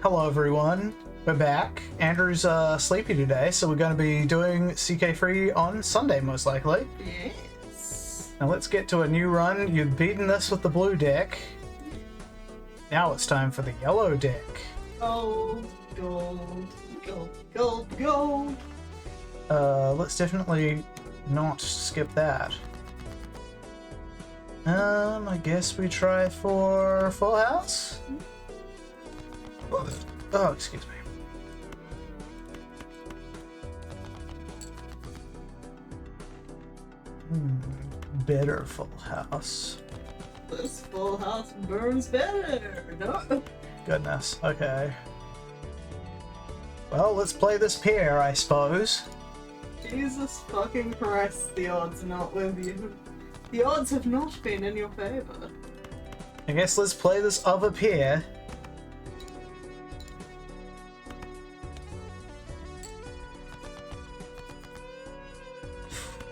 Hello everyone, we're back. Andrew's sleepy today, so we're going to be doing CK3 on Sunday most likely. Yes. Now let's get to a new run. You've beaten this with the blue deck. Now it's time for the yellow deck. Gold, gold, gold, gold, gold. Let's definitely not skip that. I guess we try for full house? Oh, excuse me. Better full house. This full house burns better. No. Goodness, okay. Well, let's play this pair, I suppose. Jesus fucking Christ, the odds are not with you. The odds have not been in your favor. I guess let's play this other pair.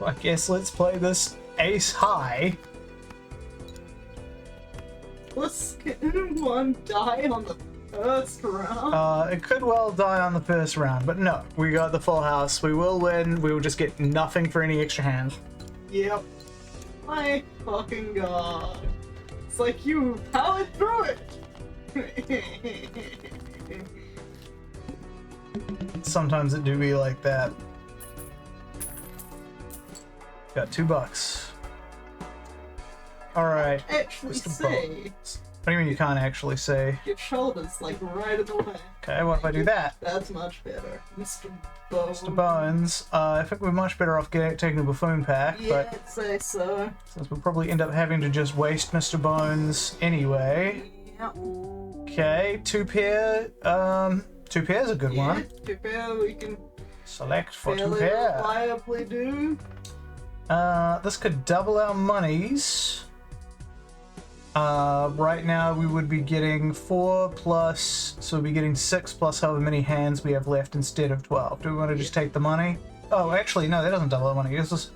I guess let's play this ace high. Let's get one die on the first round. It could well die on the first round, but no, we got the full house. We will win. We will just get nothing for any extra hands. Yep. My fucking god. It's like you powered through it. Sometimes it do be like that. Got $2. Alright. Actually Mr. see. Bones. What do you mean you can't actually see? Your shoulders like right in the way. Okay, what if I do that? That's much better. Mr. Bones. Mr. Bones. I think we're much better off taking the buffoon pack, Yeah, but I'd say so. since we'll probably end up having to just waste Mr. Bones anyway. Yeah. Okay, two pair. Two pair's a good one. Two pair we can Select for two fairly pair. reliably do. This could double our monies. Right now we would be getting 4 plus, so we'll be getting 6 plus however many hands we have left instead of 12. Do we want to just take the money? Oh, actually, no, that doesn't double our money. This is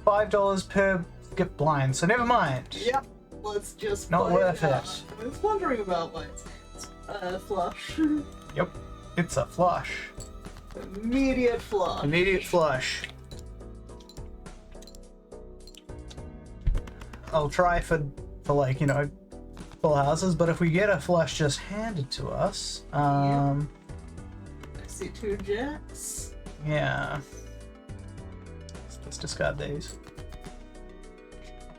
$5 per get blind, so never mind. Yep. Let's just Not play worth it. Out. it. I was wondering about why it's flush. Yep, it's a flush. Immediate flush. Immediate flush. I'll try for like, you know, full houses, but if we get a flush just handed to us, I see two jacks. yeah. Let's discard these.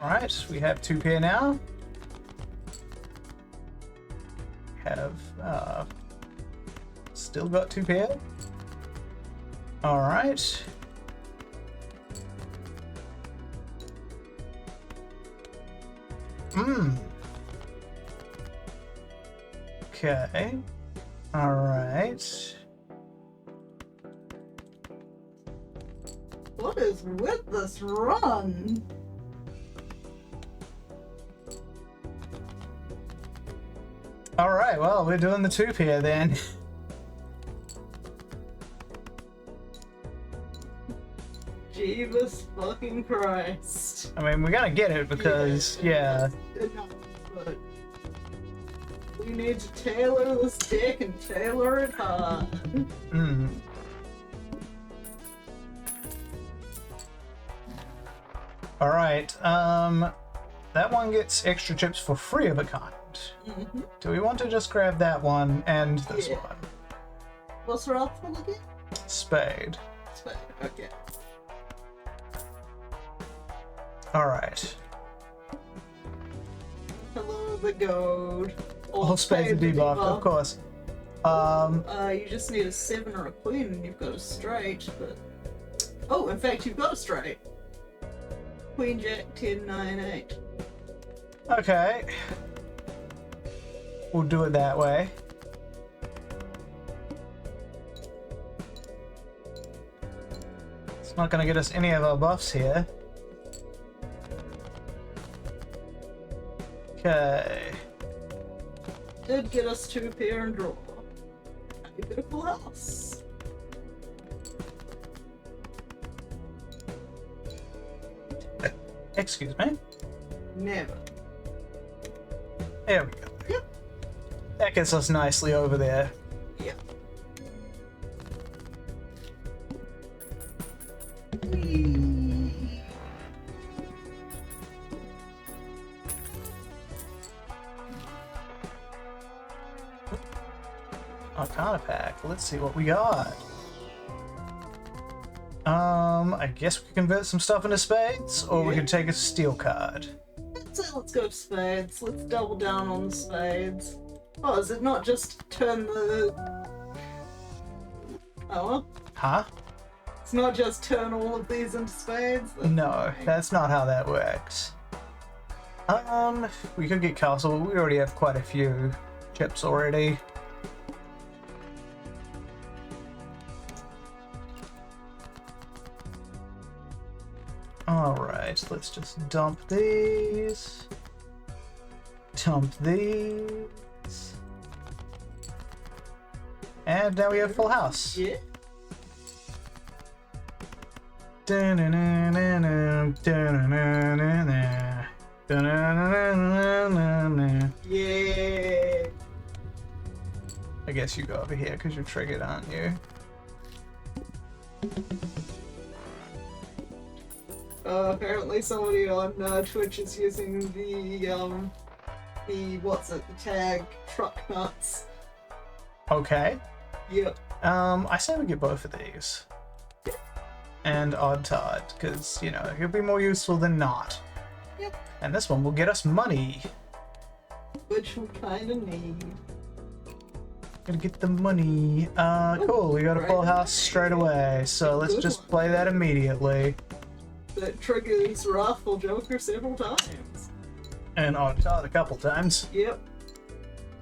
Alright, we have two pair now. Have, still got two pair. Alright. Okay. Alright. What is with this run? Alright, well, we're doing the two pair then. Jesus fucking Christ. I mean, we're gonna get it because, yeah. No, but we need to tailor this deck and tailor it hard. Alright, that one gets extra chips for free of a kind. Do we want to just grab that one and this one? What's the other one again? Spade. Spade, okay. Alright. Hello, the gold. All spades are debuffed, of course. You just need a 7 or a queen and you've got a straight, but... Oh, in fact, you've got a straight. Queen, jack, 10, 9, 8. Okay. We'll do it that way. It's not gonna get us any of our buffs here. Okay. Did get us two pair and draw. A beautiful house. Excuse me. Never. There we go. Yep. That gets us nicely over there. Arcana pack. Let's see what we got. I guess we can convert some stuff into spades, or we could take a steel card. Let's go spades. Let's double down on the spades. Oh, is it not just turn the... Oh well. Huh? It's not just turn all of these into spades? No, that's not how that works. We could get castle. We already have quite a few chips already. Alright, let's just dump these. Dump these. And now we have full house. Yeah. Yeah. I guess you go over here because you're triggered, aren't you? Apparently somebody on Twitch is using the tag truck nuts. Okay. Yep. I say we get both of these. And Odd Todd, because, you know, he'll be more useful than not. Yep. And this one will get us money. Which we kinda need. Gotta get the money. Cool, we got a full house straight away, so let's just play that immediately. That triggers Wrathful Joker several times. And Odd Todd a couple times. Yep.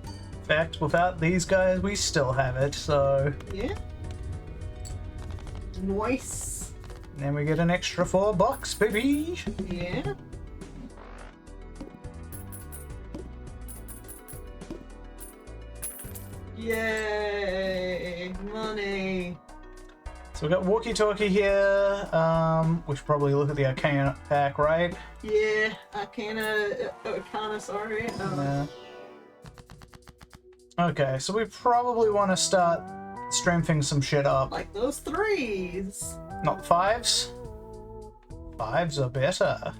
In fact, without these guys, we still have it, so... Yeah. Nice. And then we get an extra $4, baby! Yeah. Yay! Money! So we've got walkie-talkie here. We should probably look at the Arcana pack, right? Yeah, Arcana, sorry. Yeah. Okay, so we probably want to start strengthening some shit up. Like those threes. Not the fives? Fives are better.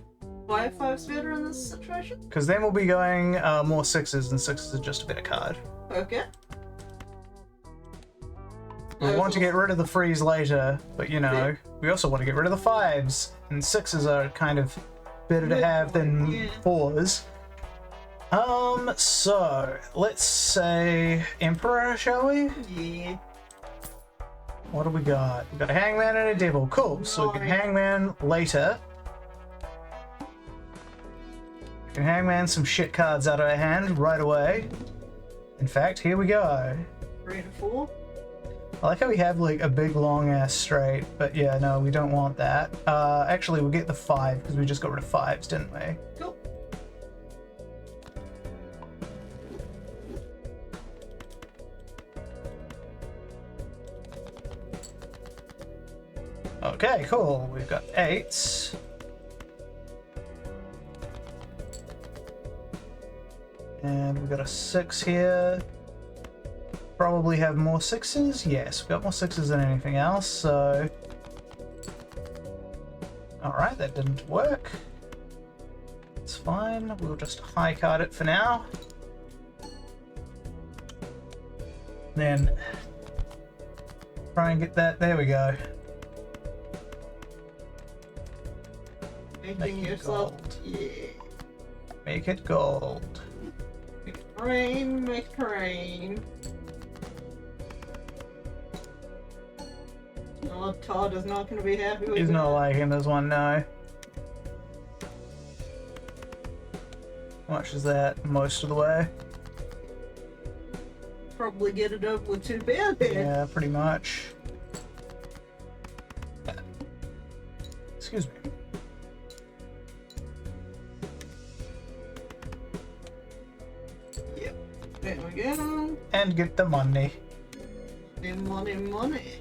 Why are fives better in this situation? Because then we'll be going more sixes, and sixes are just a better card. Okay. We want to get rid of the threes later, but you know, we also want to get rid of the fives, and sixes are kind of better to have than fours. So let's say Emperor, shall we? Yeah. What do we got? We got a Hangman and a Devil. Cool. So we can Hangman later. We can Hangman some shit cards out of our hand right away. In fact, here we go. 3 and 4. I like how we have like a big long ass straight, but yeah, no, we don't want that. Actually, we'll get the 5 because we just got rid of 5s, didn't we? Cool. Okay, cool. We've got 8s. And we've got a 6 here. Probably have more 6s? Yes, we've got more 6s than anything else, so... Alright, that didn't work. It's fine, we'll just high card it for now. Then... try and get that, there we go. Making yourself... gold. Yeah. Make it gold. Make it rain, make it rain. Oh, Todd is not going to be happy with He's that. not liking this one, no. How much is that? Most of the way? Probably get it over with too bad then. Yeah, pretty much. Excuse me. Yep. There we go. And get the money. Money, money.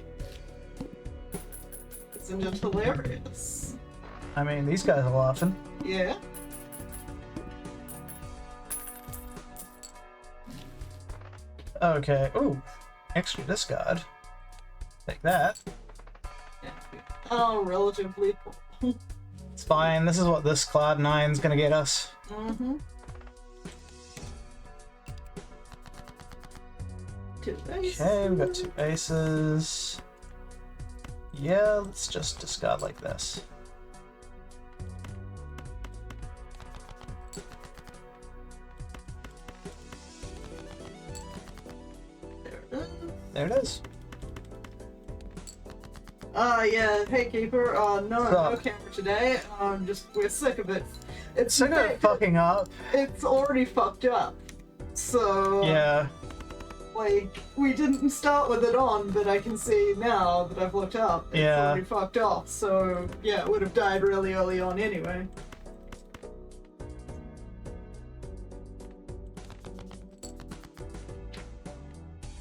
Isn't it hilarious? I mean, these guys are laughing. Yeah. Okay. Ooh. Extra discard. Take that. Oh, relatively. It's fine. This is what this Cloud 9's gonna get us. Mm-hmm. 2 aces. Okay, we've got 2 aces. Yeah, let's just discard like this. There it is. Yeah, hey Keeper, no camera today. We're sick of it. It's Sick of it fucking up. It's already fucked up. So, Yeah. like, we didn't start with it on, but I can see now that I've looked up, it's already fucked off. So, yeah, it would have died really early on anyway.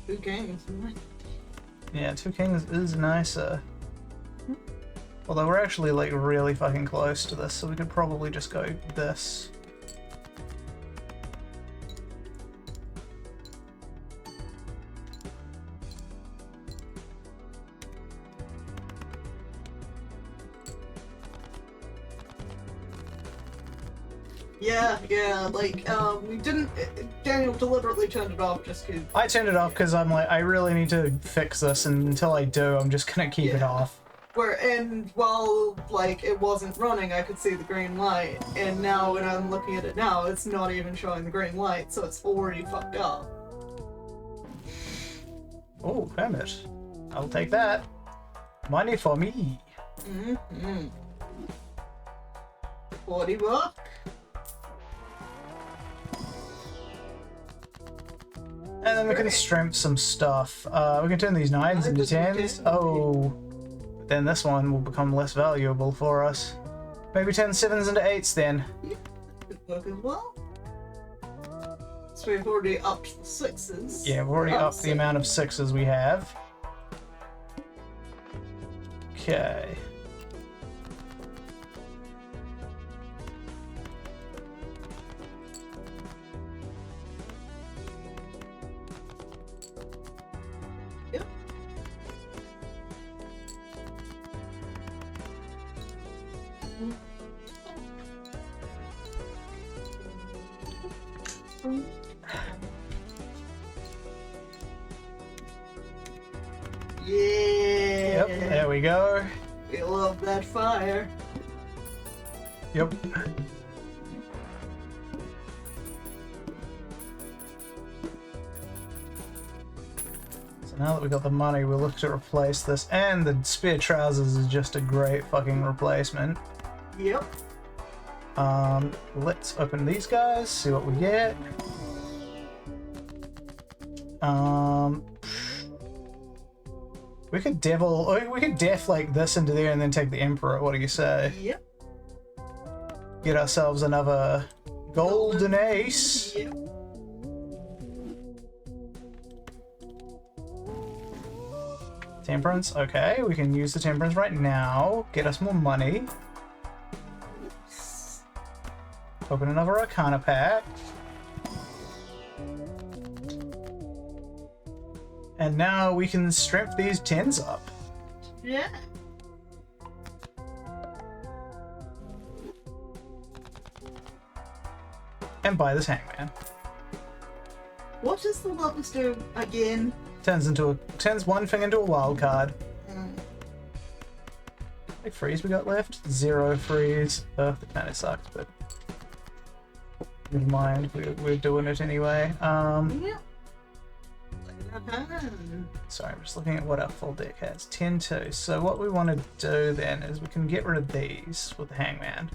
Two kings, right? Yeah, 2 kings is nicer. Although we're actually like really fucking close to this, so we could probably just go this. Yeah, like, we didn't, Daniel deliberately turned it off just because... I turned it off because I'm like, I really need to fix this, and until I do, I'm just gonna keep it off. And while, like, it wasn't running, I could see the green light, and now when I'm looking at it now, it's not even showing the green light, so it's already fucked up. Oh, permit. I'll take that. Money for me. Mm-hmm. 40 bucks. And then we can strength some stuff. We can turn these 9s into 10s. Oh, then this one will become less valuable for us. Maybe turn 7s into 8s then. Yeah, could work as well. So we've already upped the 6s. Yeah, we've already upped the amount of 6s we have. Okay. Yep. Yeah. Yep, there we go. We love that fire. Yep. So now that we got the money, we'll look to replace this, and the spare trousers is just a great fucking replacement. Yep. Let's open these guys, see what we get. We could def like this into there and then take the Emperor. What do you say? Yep. Get ourselves another golden ace. Yep. Temperance, okay, we can use the temperance right now. Get us more money. Open another Arcana pack. And now we can strength these 10s up. Yeah. And buy this Hangman. What does the Lotus do again? Turns one thing into a wild card. How many freeze we got left? 0 freeze. That kind of sucks, but never mind. We're doing it anyway. Yep. Sorry, I'm just looking at what our full deck has. 10-2. So what we want to do then is we can get rid of these with the Hangman.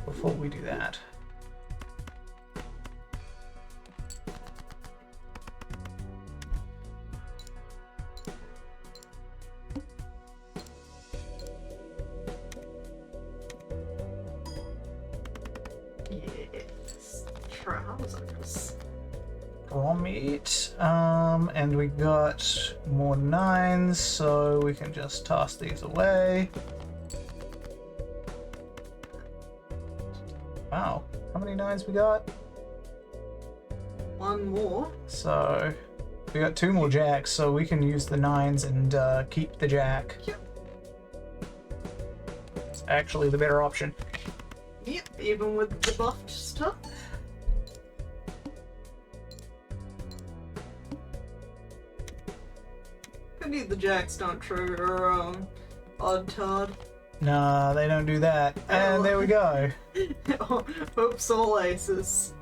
Before we do that. Yes. Trousers. Raw meat. And we got more 9s, so we can just toss these away. Wow, how many 9s we got? One more. So we got 2 more jacks, so we can use the 9s and keep the jack. Yep. It's actually the better option. Yep, even with the buffed stuff. Pity the jacks don't trigger, odd Todd. Nah, they don't do that. And there we go. Oops, all aces.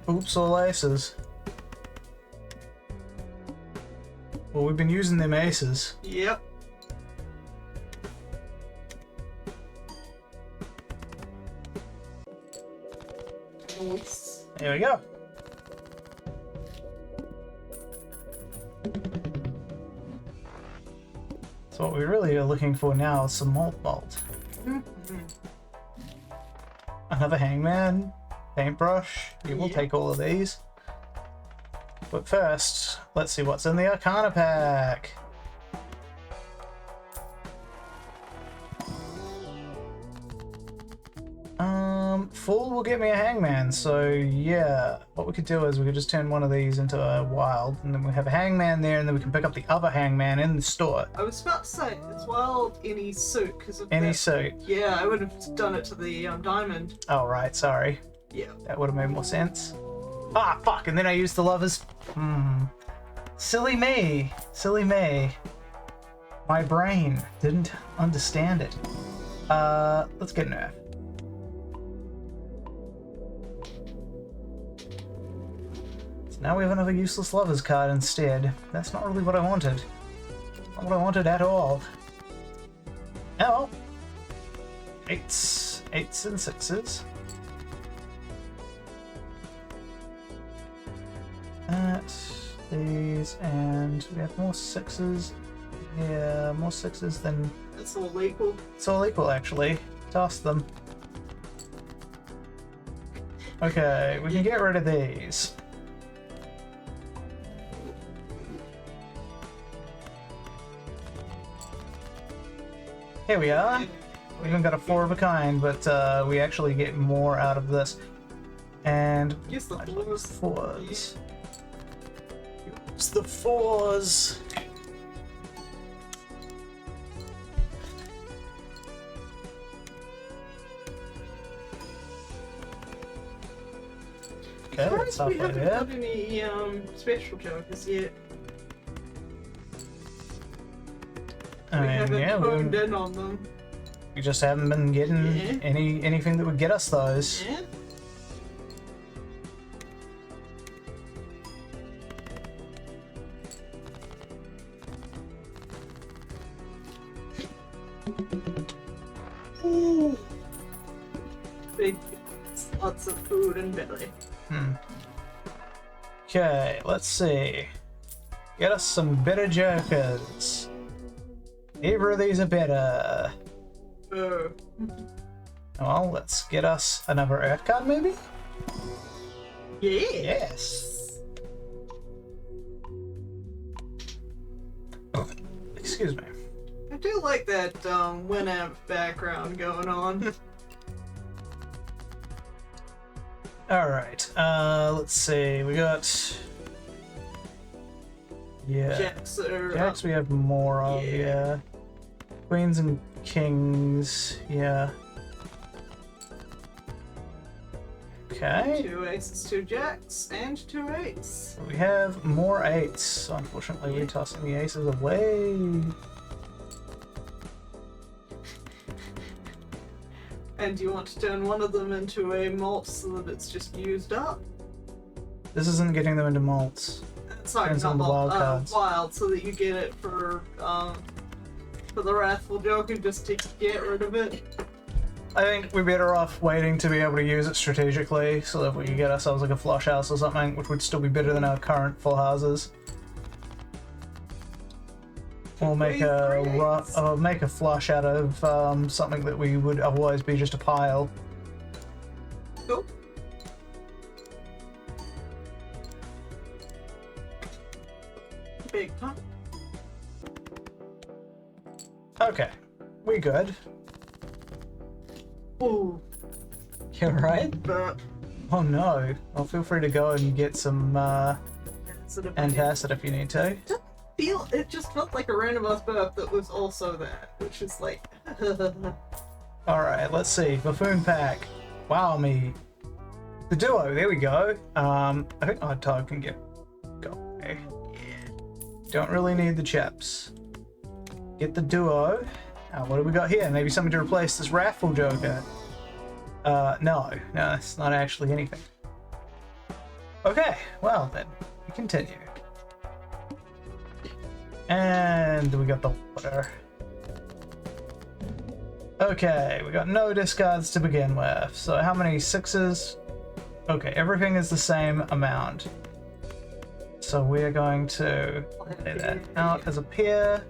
Oops, all aces. Well, we've been using them aces. Yep. Nice. There we go. So what we really are looking for now is some malt. Another hangman, paintbrush. We will take all of these. But first, let's see what's in the Arcana pack. Full will get me a hangman, so yeah. What we could do is we could just turn one of these into a wild, and then we have a hangman there, and then we can pick up the other hangman in the store. I was about to say, it's wild any suit, because of Any that. suit. Yeah, I would have done it to the diamond. Oh, right, sorry. Yeah. That would have made more sense. Ah, fuck, and then I used the lovers. Silly me. Silly me. My brain didn't understand it. Let's get nerf. So now we have another useless lovers card instead. That's not really what I wanted. Not what I wanted at all. Oh well. Eights and sixes. These, and we have more sixes. Yeah, more sixes than... It's all equal. It's all equal, actually. Toss them. Okay, we can get rid of these. Here we are. We even got a 4 of a kind, but we actually get more out of this. And Use the fours. Use the fours. Okay, that's we halfway haven't there. got any special jokers yet. We haven't Yeah, honed in on them. we just haven't been getting anything that would get us those. Yeah. Ooh. Big, lots of food and belly. Okay, let's see. Get us some better jokers. Either of these are better. Well, let's get us another Earth card, maybe? Yeah. Yes. Oh, excuse me. I do like that Winamp background going on. Alright, let's see. We got... Yeah. Jacks we have more of, yeah. Queens and kings, yeah. Okay. 2 aces, 2 jacks, and 2 eights. We have more 8s, so unfortunately we're tossing the aces away. And you want to turn one of them into a malt so that it's just used up? This isn't getting them into malts. Sorry, Depends not on the malt, wild cards. wild, so that you get it for the Wrathful Joker, just to get rid of it. I think we're better off waiting to be able to use it strategically, so that we can get ourselves like a flush house or something, which would still be better than our current full houses. Or make a flush out of something that we would otherwise be just a pile. Cool. Big time. Okay, we good. Ooh. You alright? But Oh no. Well, feel free to go and get some antacid if you need to. it just felt like a randomized burp that was also that, which is like Alright, let's see. Buffoon pack. Wow me. The duo, there we go. I think Odd Todd can go. Okay. Don't really need the chips. Get the duo. What do we got here? Maybe something to replace this raffle joker. No, it's not actually anything. Okay, well then, we continue. And we got the water. Okay, we got no discards to begin with. So how many 6s? Okay, everything is the same amount. So we're going to lay that out as a pair.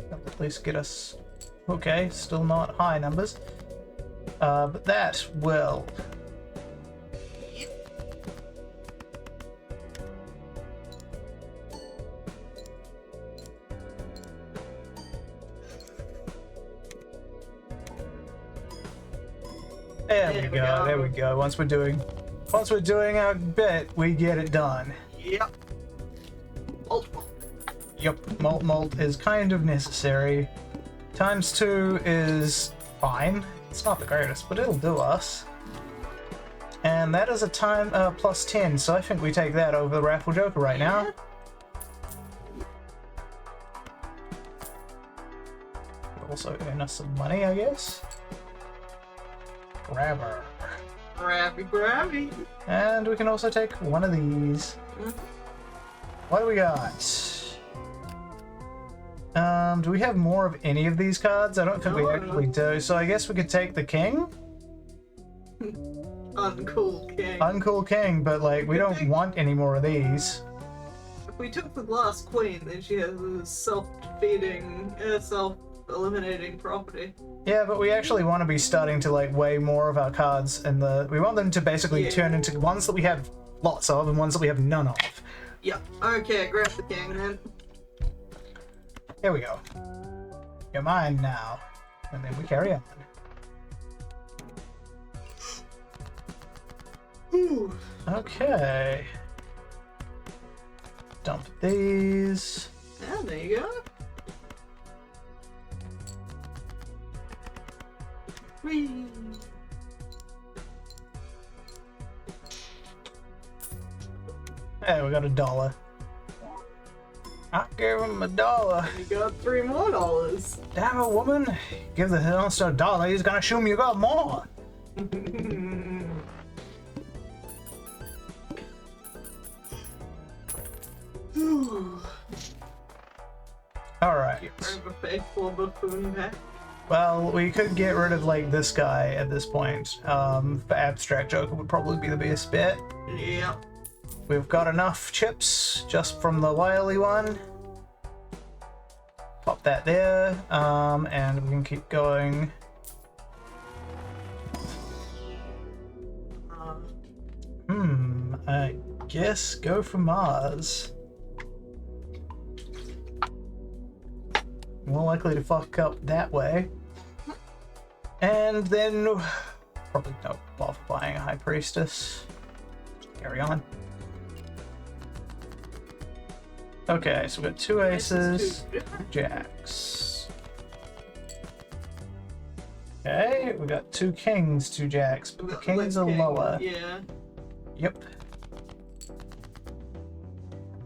That'll at least get us... Okay, still not high numbers. But that will... There we go. Once we're doing our bit, we get it done. Yep. Yep, malt is kind of necessary. Times 2 is fine. It's not the greatest, but it'll do us. And that is a time plus 10, so I think we take that over the raffle joker right now. Also earn us some money, I guess. Grabber. Grabby. And we can also take one of these. What do we got? Do we have more of any of these cards? I don't think we actually do. So I guess we could take the king? Uncool king. Uncool king, but like we don't want any more of these. If we took the glass queen, then she has a self-defeating, self-eliminating property. Yeah, but we actually want to be starting to like weigh more of our cards, and we want them to basically turn into ones that we have lots of and ones that we have none of. Yeah. Okay, grab the king then. Here we go. You're mine now, and then we carry on. Ooh. Okay. Dump these. Yeah, there you go. Whee. Hey, we got $1. I gave him $1. You got $3 more. Damn it, woman! Give the monster $1. He's gonna assume you got more. All right. Well, we could get rid of like this guy at this point. The abstract joker would probably be the best bet. Yeah. We've got enough chips just from the wily one. Pop that there, and we can keep going. I guess go for Mars. More likely to fuck up that way. And then probably no bother buying a High Priestess. Carry on. Okay, so we've got 2 aces, 2 jacks. Okay, we got 2 kings, 2 jacks, but the kings are lower. Yeah. Yep.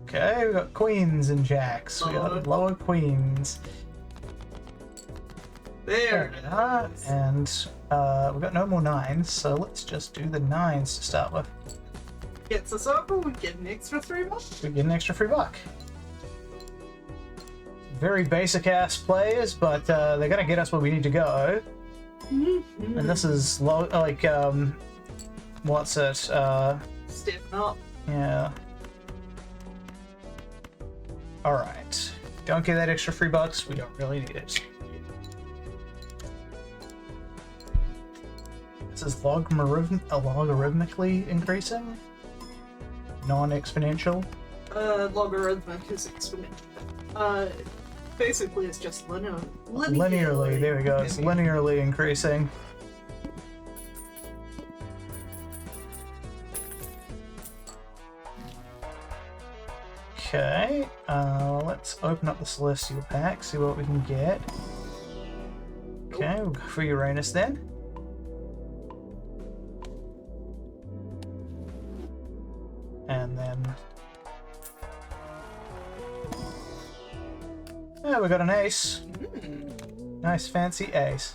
Okay, we got queens and jacks. We got lower queens. There it is. And we got no more 9s, so let's just do the 9s to start with. Gets us over, we get an extra $3. We get an extra $3. Very basic ass plays, but they're gonna get us where we need to go. And this is low, like what's it? Stepping up. Yeah. All right. Don't get that extra $3. We don't really need it. This is logarithmically increasing, non-exponential. Logarithmic is exponential. Basically, it's just linear. Linearly. There we go. It's linearly increasing. Okay, let's open up the Celestial Pack, see what we can get. Okay, we'll go for Uranus then. And then Yeah, we got an ace. Mm. Nice fancy ace.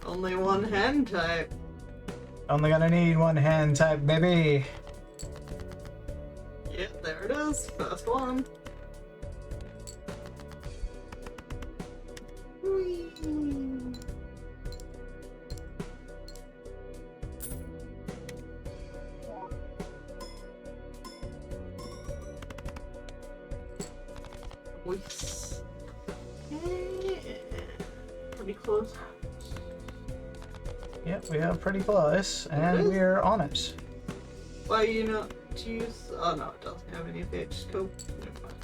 Only one hand type. Only gonna need one hand type, baby. Yep, there it is. First one. Whee. Weeks. Pretty close. Yep, we are pretty close, and we're on it. Why you not use? Oh no, it doesn't have any effects. Cool. Never mind.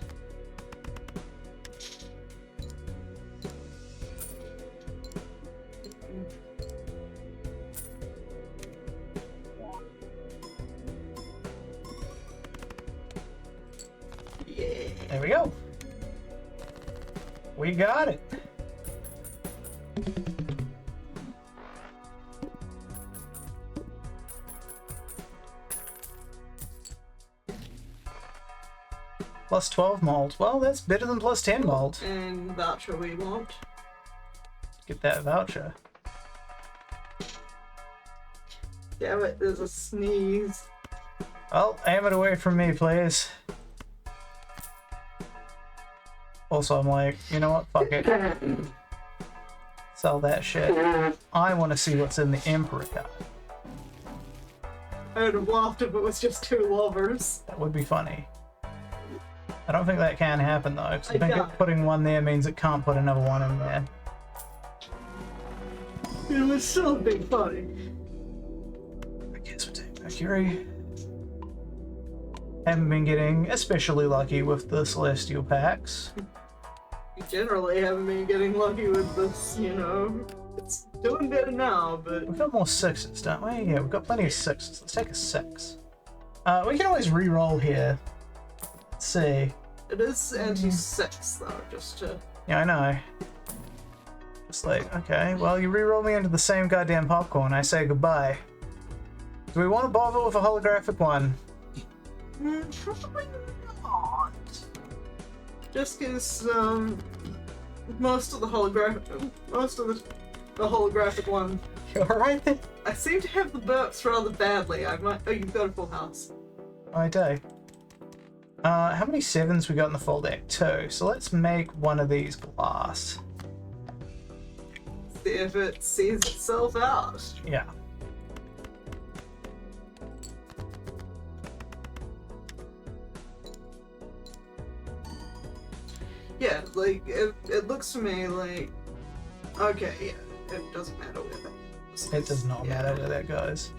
Yeah. There we go. We got it. Plus 12 mold. Well, that's better than plus 10 mold. And voucher we want. Get that voucher. Damn it, there's a sneeze. Well, aim it away from me, please. Also, I'm like, you know what? Fuck it. Sell that shit. I want to see what's in the Emperor card. I would have laughed if it was just two lovers. That would be funny. I don't think that can happen though, because I think don't. putting one there means it can't put another one in there. It was so big funny. I guess we'll take Mercury. Haven't been getting especially lucky with the Celestial packs. You generally haven't been getting lucky with this, you know. It's doing better now, but We've got more sixes, don't we? Yeah, we've got plenty of sixes. Let's take a 6. We can always re-roll here. Let's see. it is anti-6 though, just to... Yeah, I know. It's like, okay, well, you re-roll me into the same goddamn popcorn. I say goodbye. Do we want to bother with a holographic one? Probably not. Just because, most of the holographic one, You alright then? I seem to have the burps rather badly. I might... Oh, you've got a full house. I do. How many 7s we got in the full deck? 2. So let's make one of these glass. See if it sees itself out. Yeah. Yeah, like, it looks to me like... Okay, yeah, it doesn't matter where that goes. It does not Yeah. matter where that goes.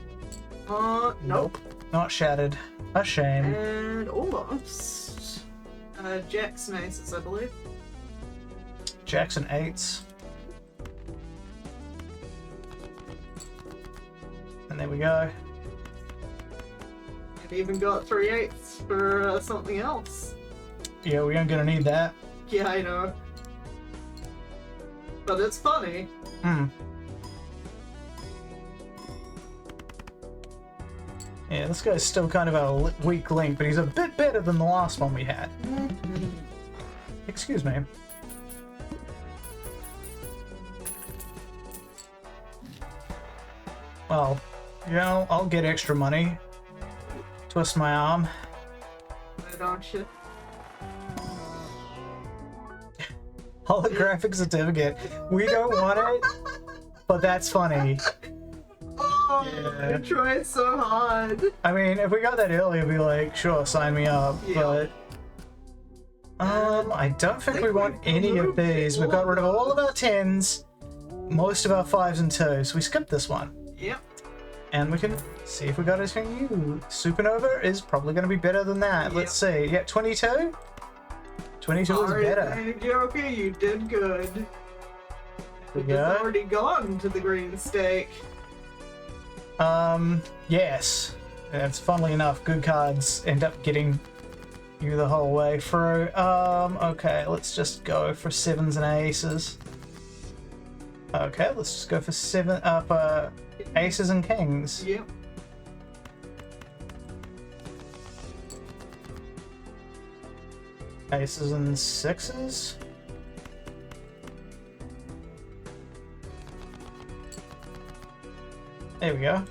Nope. Not shattered. A shame. And almost. Jacks and aces, I believe. Jacks and 8s. And there we go. I've even got 3/8 for something else. Yeah, we aren't gonna need that. Yeah, I know. But it's funny. Hmm. Yeah, this guy's still kind of a weak link, but he's a bit better than the last one we had. Excuse me. Well, you know, I'll get extra money. Twist my arm. Why don't you? Holographic certificate. We don't want it, but that's funny. Oh, Yeah. I tried so hard. I mean, if we got that earlier, I'd be like, sure, sign me up. Yeah. But I don't think we want any of these. We've got rid of all of our 10s, most of our 5s and 2s. We skipped this one. Yep. And we can see if we got anything new. Supernova is probably going to be better than that. Let's see. Yeah, 22? 22 is better. Alright, Joker, you did good. We It's go. already gone to the green stake. Yes. It's funnily enough, good cards end up getting you the whole way through. Okay, let's just go for 7s and aces. Okay, let's just go for for aces and kings. Yep. Aces and sixes. There we go.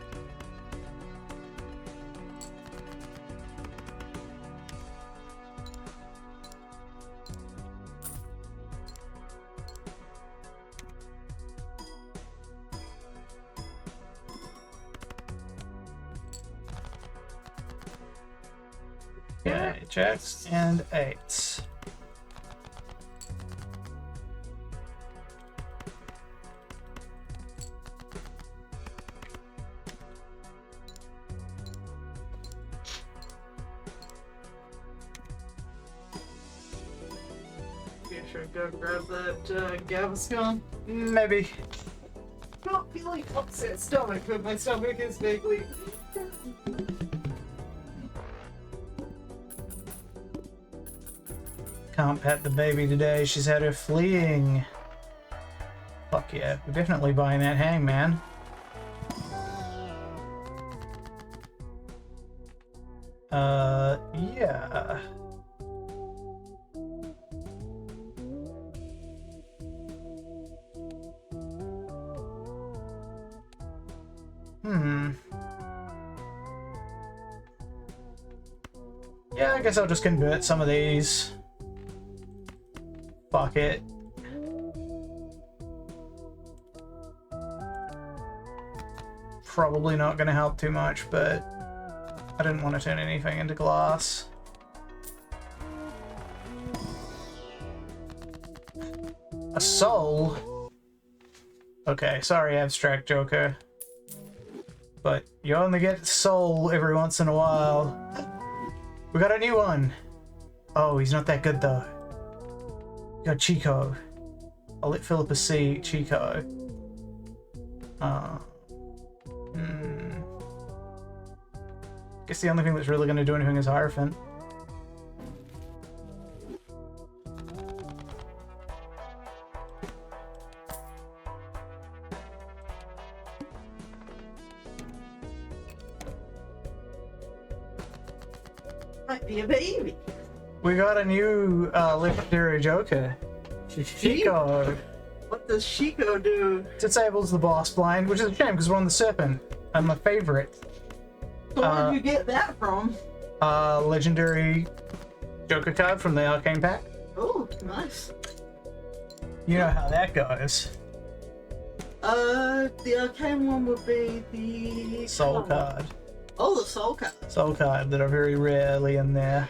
Okay, jacks and eights. Yeah, sure, go grab that Gaviscon. Maybe. Not feeling upset stomach, but my stomach is vaguely. Can't pet the baby today. She's had her fleeing. Fuck yeah. We're definitely buying that hangman. Yeah. Yeah, I guess I'll just convert some of these. Fuck it. Probably not going to help too much, but I didn't want to turn anything into glass. A soul? Okay, sorry, Abstract Joker. But you only get soul every once in a while. We got a new one! Oh, he's not that good though. We got Chico. I'll let Philippa see Chico. Guess the only thing that's really going to do anything is Hierophant. Might be a baby. We got a new legendary Joker. Chico. What does Chico do? Disables the boss blind, which is a shame because we're on the Serpent. And my favorite. So where did you get that from? Legendary Joker card from the Arcane Pack. Oh, nice. You know how that goes. The arcane one would be the Soul card. Oh, the soul card. Soul card that are very rarely in there.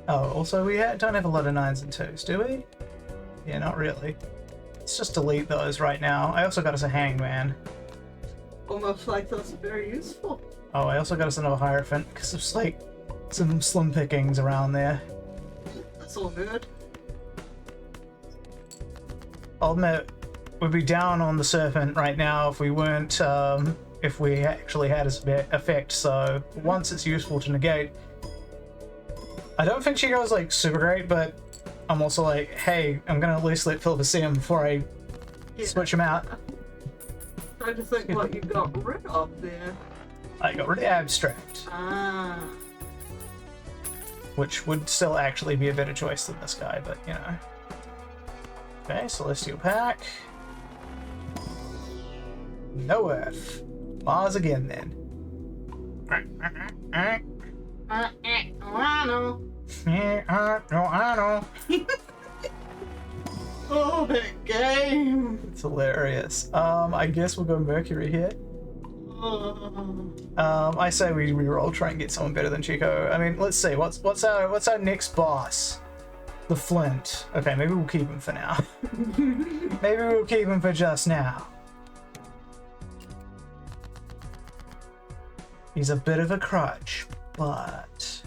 Oh, also we don't have a lot of 9s and 2s, do we? Yeah, not really. Let's just delete those right now. I also got us a Hangman. Almost like that's very useful. Oh, I also got us another Hierophant because there's like some slim pickings around there. That's all good. I'll admit, we'd be down on the Serpent right now if we weren't, if we actually had its effect, so once it's useful to negate. I don't think she goes like super great, but I'm also like, hey, I'm gonna at least let Philippa see him before I switch him out. Trying to think what you got rid of there. I got rid of Abstract, Ah. which would still actually be a better choice than this guy, but you know. Okay, Celestial Pack. No Earth. Mars again then. I know. Yeah, I know. Oh, that game. It's hilarious. I guess we'll go Mercury here. I say we reroll, try and get someone better than Chico. I mean, let's see. What's our next boss? The Flint. Okay, maybe we'll keep him for now. Maybe we'll keep him for just now. He's a bit of a crutch, but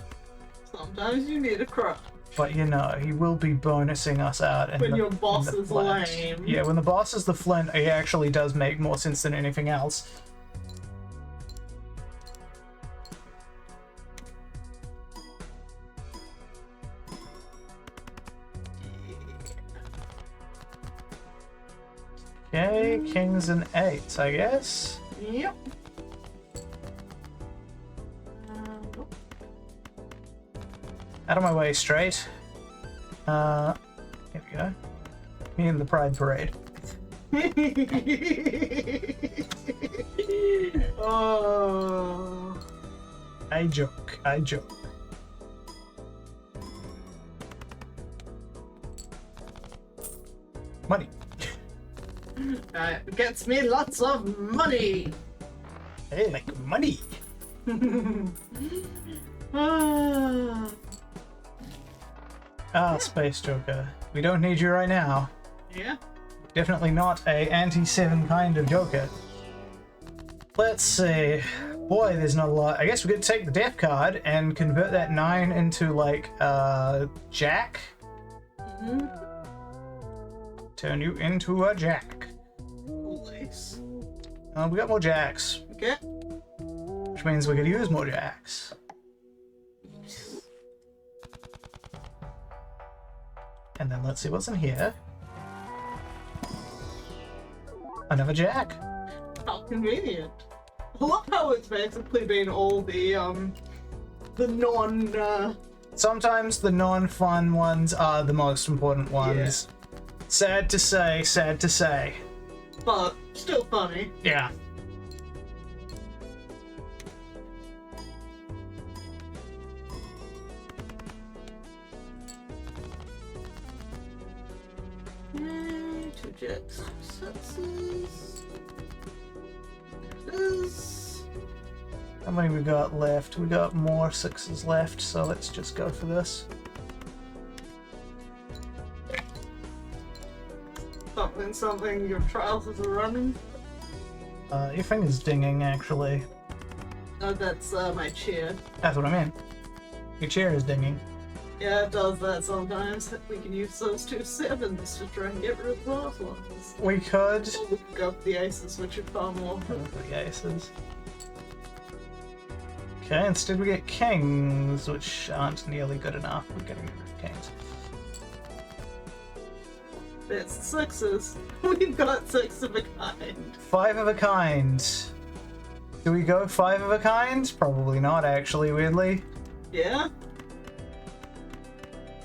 Sometimes you need a crutch. But you know, he will be bonusing us out in When your boss is Flint. lame. Yeah, when the boss is the Flint, he actually does make more sense than anything else. Okay, kings and eights, I guess. Yep. Out of my way, straight. Here we go. Me and the Pride Parade. Oh. I joke. I joke. Money. That gets me lots of money. Hey, like money. Ah, Space Joker. We don't need you right now. Yeah. Definitely not a anti-7 kind of Joker. Let's see. Boy, there's not a lot. I guess we could take the Death card and convert that 9 into, like, Jack. Mm-hmm. Turn you into a Jack. Nice. We got more Jacks, Okay. which means we could use more Jacks. And then let's see what's in here. Another Jack. How convenient. I love how it's basically been all the non, Sometimes the non-fun ones are the most important ones. Sad to say, sad to say. but still funny. Yeah. Two jacks, sixes. Is How many we got left? We got more 6s left, so let's just go for this. something your trousers are running? Your finger's dinging, actually. Oh, that's my chair. That's what I mean. Your chair is dinging. Yeah, it does that sometimes. We can use those 2 sevens to try and get rid of those ones. We could. Or we could go for the aces, which are far more. Go for the aces. Okay, instead we get kings, which aren't nearly good enough. We're getting rid of kings. It's sixes. We've got 6 of a kind. 5 of a kind. Do we go 5 of a kind? Probably not, actually, weirdly. Yeah?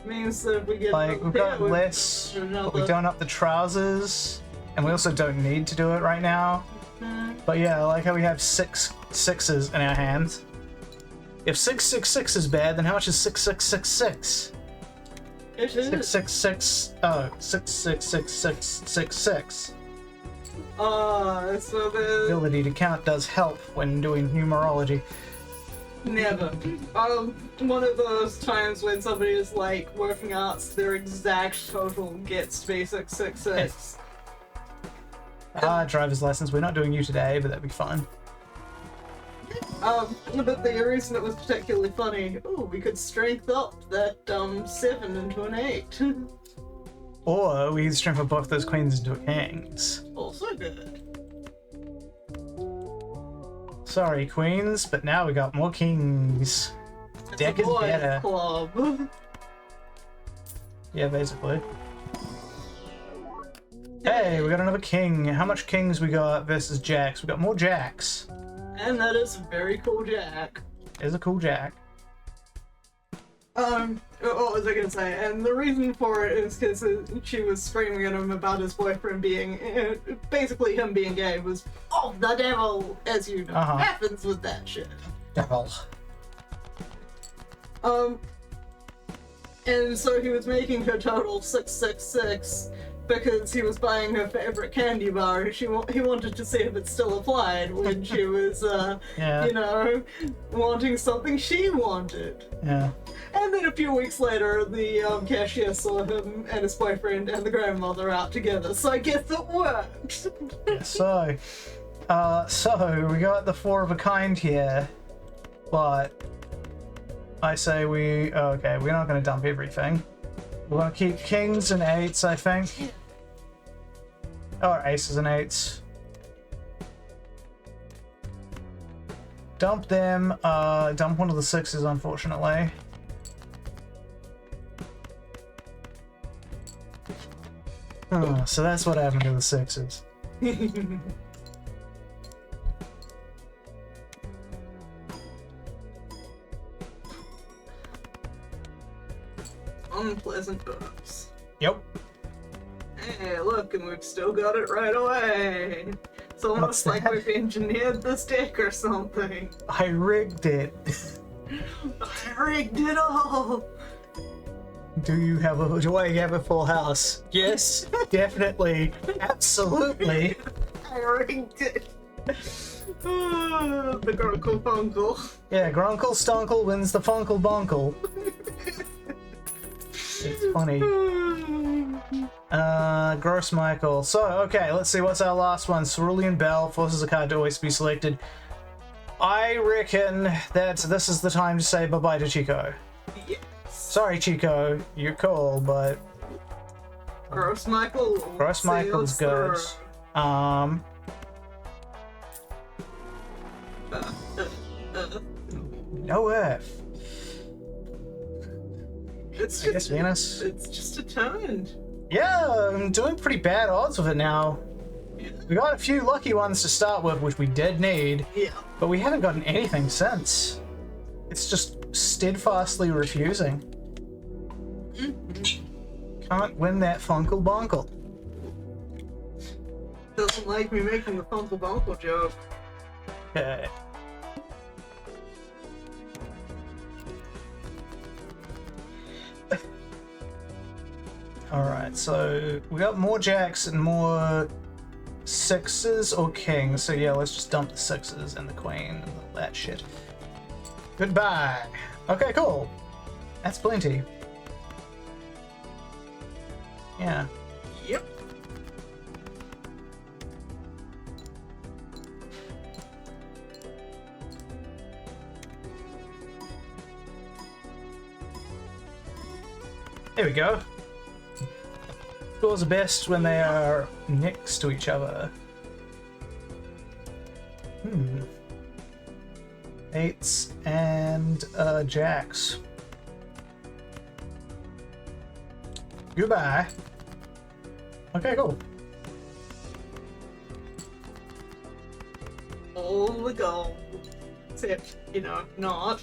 Means that if we get Like, we've got less, but we don't up the trousers, and we also don't need to do it right now. But yeah, I like how we have 6 sixes in our hands. If 666 is bad, then how much is 6666? It is. 666. Oh, 666666. So the Ability to count does help when doing numerology. never. One of those times when somebody is like working out their exact total gets to be 666. Driver's license. We're not doing you today, but that'd be fun. But the reason it was particularly funny, we could strength up that 7 into an 8. Or we could strengthen both those queens into kings. Also good. Sorry, queens, but now we got more kings. It's Deck a is boys' better. club. Yeah, basically. Hey, we got another king. How much kings we got versus jacks? We got more jacks. And that is a very cool jack. There's a cool jack. What was I gonna say? And the reason for it is because she was screaming at him about his boyfriend being, basically him being gay was, the devil, as you know, happens with that shit. Devil. And so he was making her total 666 because he was buying her favorite candy bar. He wanted to see if it still applied when she was, wanting something she wanted. Yeah. And then a few weeks later, the cashier saw him and his boyfriend and the grandmother out together, so I guess it worked. Yes, so we got the 4 of a kind here, but I say we're not going to dump everything. We're going to keep kings and 8s, I think. Or aces and 8s. Dump them, dump one of the 6s, unfortunately. So that's what happened to the 6s. unpleasant burps. Yep. Hey, look, and we've still got it right away. It's almost What's like that? we've engineered this deck or something. I rigged it. I rigged it all. Do I have a full house? Yes, definitely, absolutely. I rigged it. The Grunkle Funkle. Yeah, Grunkle Stunkle wins the Funkle Bunkle. It's funny. Gross Michael. So, okay, let's see, what's our last one? Cerulean Bell forces a card to always be selected. I reckon that this is the time to say bye-bye to Chico. Yes. Sorry, Chico, you're cool, but... Gross Michael. Gross Michael's good. No F. It's I guess Venus. It's just a turn. Yeah, I'm doing pretty bad odds with it now. Yeah. We got a few lucky ones to start with, which we did need, Yeah. but we haven't gotten anything since. It's just steadfastly refusing. Can't win that Funkle Bunkle. Doesn't like me making the Funkle Bunkle joke. Okay. Alright, so we got more jacks and more sixes or kings. So yeah, let's just dump the sixes and the queen and all that shit. Goodbye. Okay, cool. That's plenty. Yeah. Yep. There we go. Scores are best when they are next to each other. Eights and jacks. Goodbye. Okay, cool. All the gold. Except, you know, not.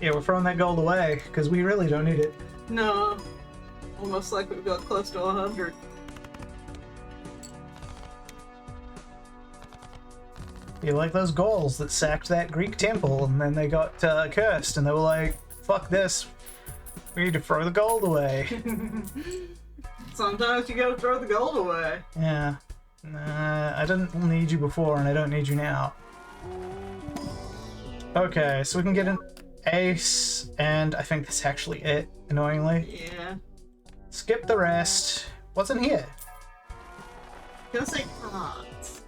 Yeah, we're throwing that gold away because we really don't need it. No. Almost like we've got close to 100. You like those Gauls that sacked that Greek temple and then they got cursed and they were like, fuck this. We need to throw the gold away. Sometimes you gotta throw the gold away. Yeah. Nah, I didn't need you before and I don't need you now. Okay, so we can get an ace, and I think that's actually it, annoyingly. Yeah. Skip the rest. What's in here? Gonna say cards.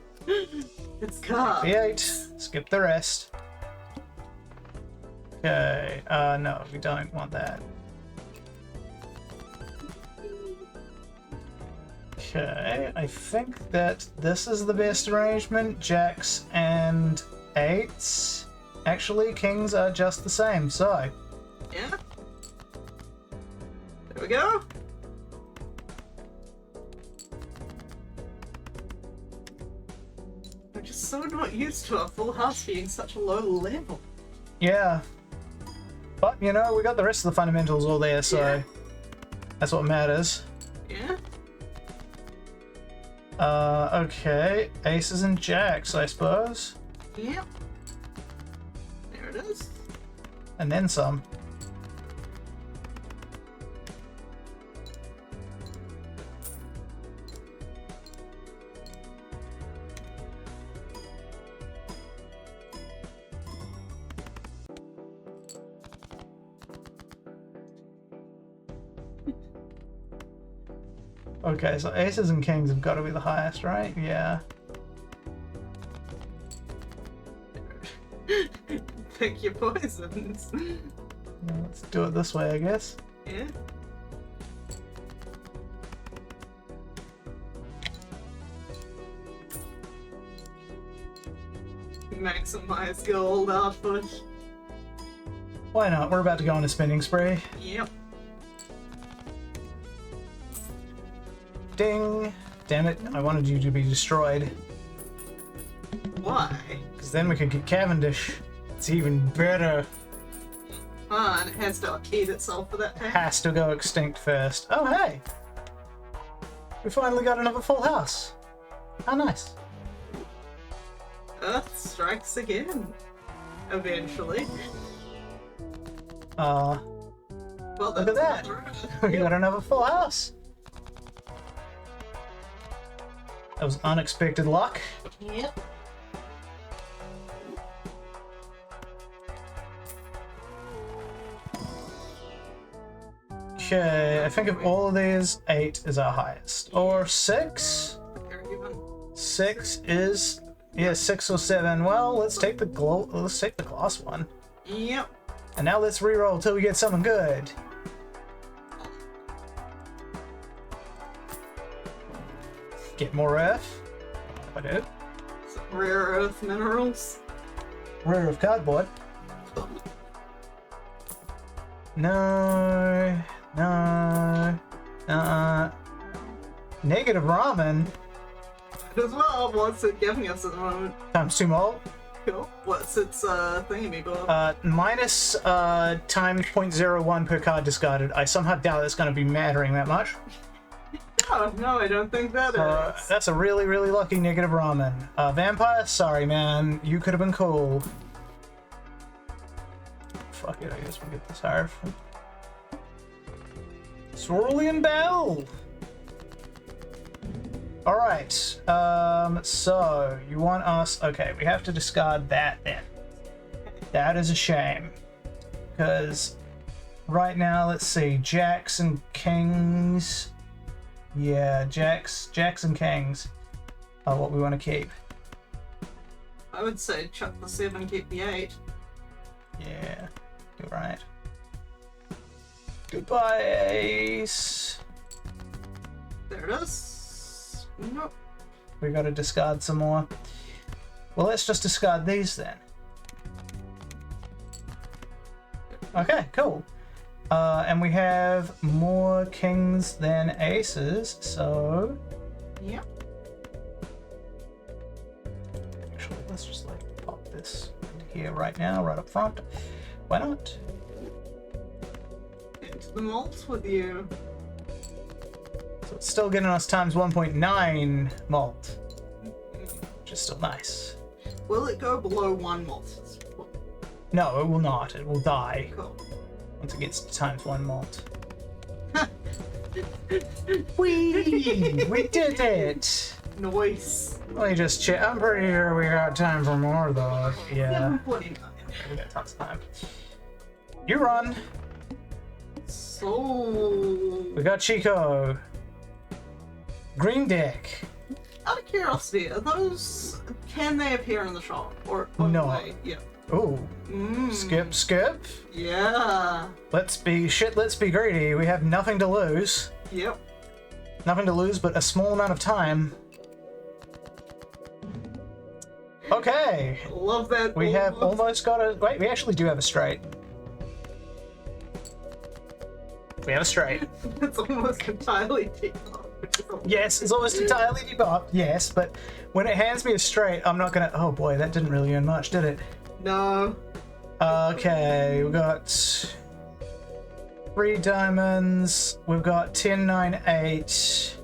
It's cards. V8. Skip the rest. Okay, no, we don't want that. Okay, I think that this is the best arrangement. Jacks and eights. Actually, kings are just the same, so. Yeah. There we go. I'm just so not used to a full house being such a low level. Yeah. But, you know, we got the rest of the fundamentals all there, so Yeah. that's what matters. Yeah. Okay. Aces and jacks, I suppose. Yep. There it is. And then some. Okay, so aces and kings have got to be the highest, right? Yeah. Pick your poisons. Yeah, let's do it this way, I guess. Yeah. Maximize gold output. Why not? We're about to go on a spending spree. Yep. Ding! Damn it, I wanted you to be destroyed. Why? Because then we could get Cavendish. It's even better. Ah, and it has to eat itself for that turn. Has to go extinct first. Oh, hey! We finally got another full house. How nice. Earth strikes again. Eventually. Well, Well, look at that. We got another full house. That was unexpected luck. Yep. Okay, I think of all of these, 8 is our highest. Or 6? They're even. 6 is, yeah, 6 or 7. Well, let's take the glass one. Yep. And now let's reroll till we get something good. Get more earth. I do. Some rare earth minerals. Rare of cardboard. No. No. Negative ramen. As well, what's it giving us at the moment? Times 2 mole. Cool. What's its thingy bob? Minus times 0.01 per card discarded. I somehow doubt it's going to be mattering that much. No, I don't think that is. That's a really, really lucky negative ramen. Vampire, sorry man, you could have been cool. Fuck it, I guess we'll get this higher. Cerulean Bell! Alright, so you want us... Okay, we have to discard that then. That is a shame. Because right now, let's see, jacks and kings... Yeah, jacks and kings are what we want to keep. I would say chuck the 7, keep the 8. Yeah, you're right. Goodbye, ace. There it is. Nope. We got to discard some more. Well, let's just discard these then. Okay, cool. And we have more kings than aces, so... Yep. Actually, let's just like pop this into here right now, right up front. Why not? Into the malt with you. So it's still getting us times 1.9 malt, which is still nice. Will it go below 1 malt? No, it will not. It will die Cool. once it gets to times 1 malt. We did it! Nice. Let me just check. I'm pretty sure we got time for more though. Yeah, 7.9. we got tons of time. You run. So, We got Chico. Green deck. out of curiosity, are those, can they appear in the shop? Or No. They, yeah. Ooh. Mm. Skip. Yeah. Let's be greedy. We have nothing to lose. Yep. Nothing to lose but a small amount of time. Okay. Love that. We have almost got a... Wait, we actually do have a straight. We have a straight. It's almost entirely deep. Yes, it's almost entirely debuffed, yes, but when it hands me a straight, I'm not gonna... Oh boy, that didn't really earn much, did it? No. Okay, we've got 3 diamonds. We've got 10, 9, 8.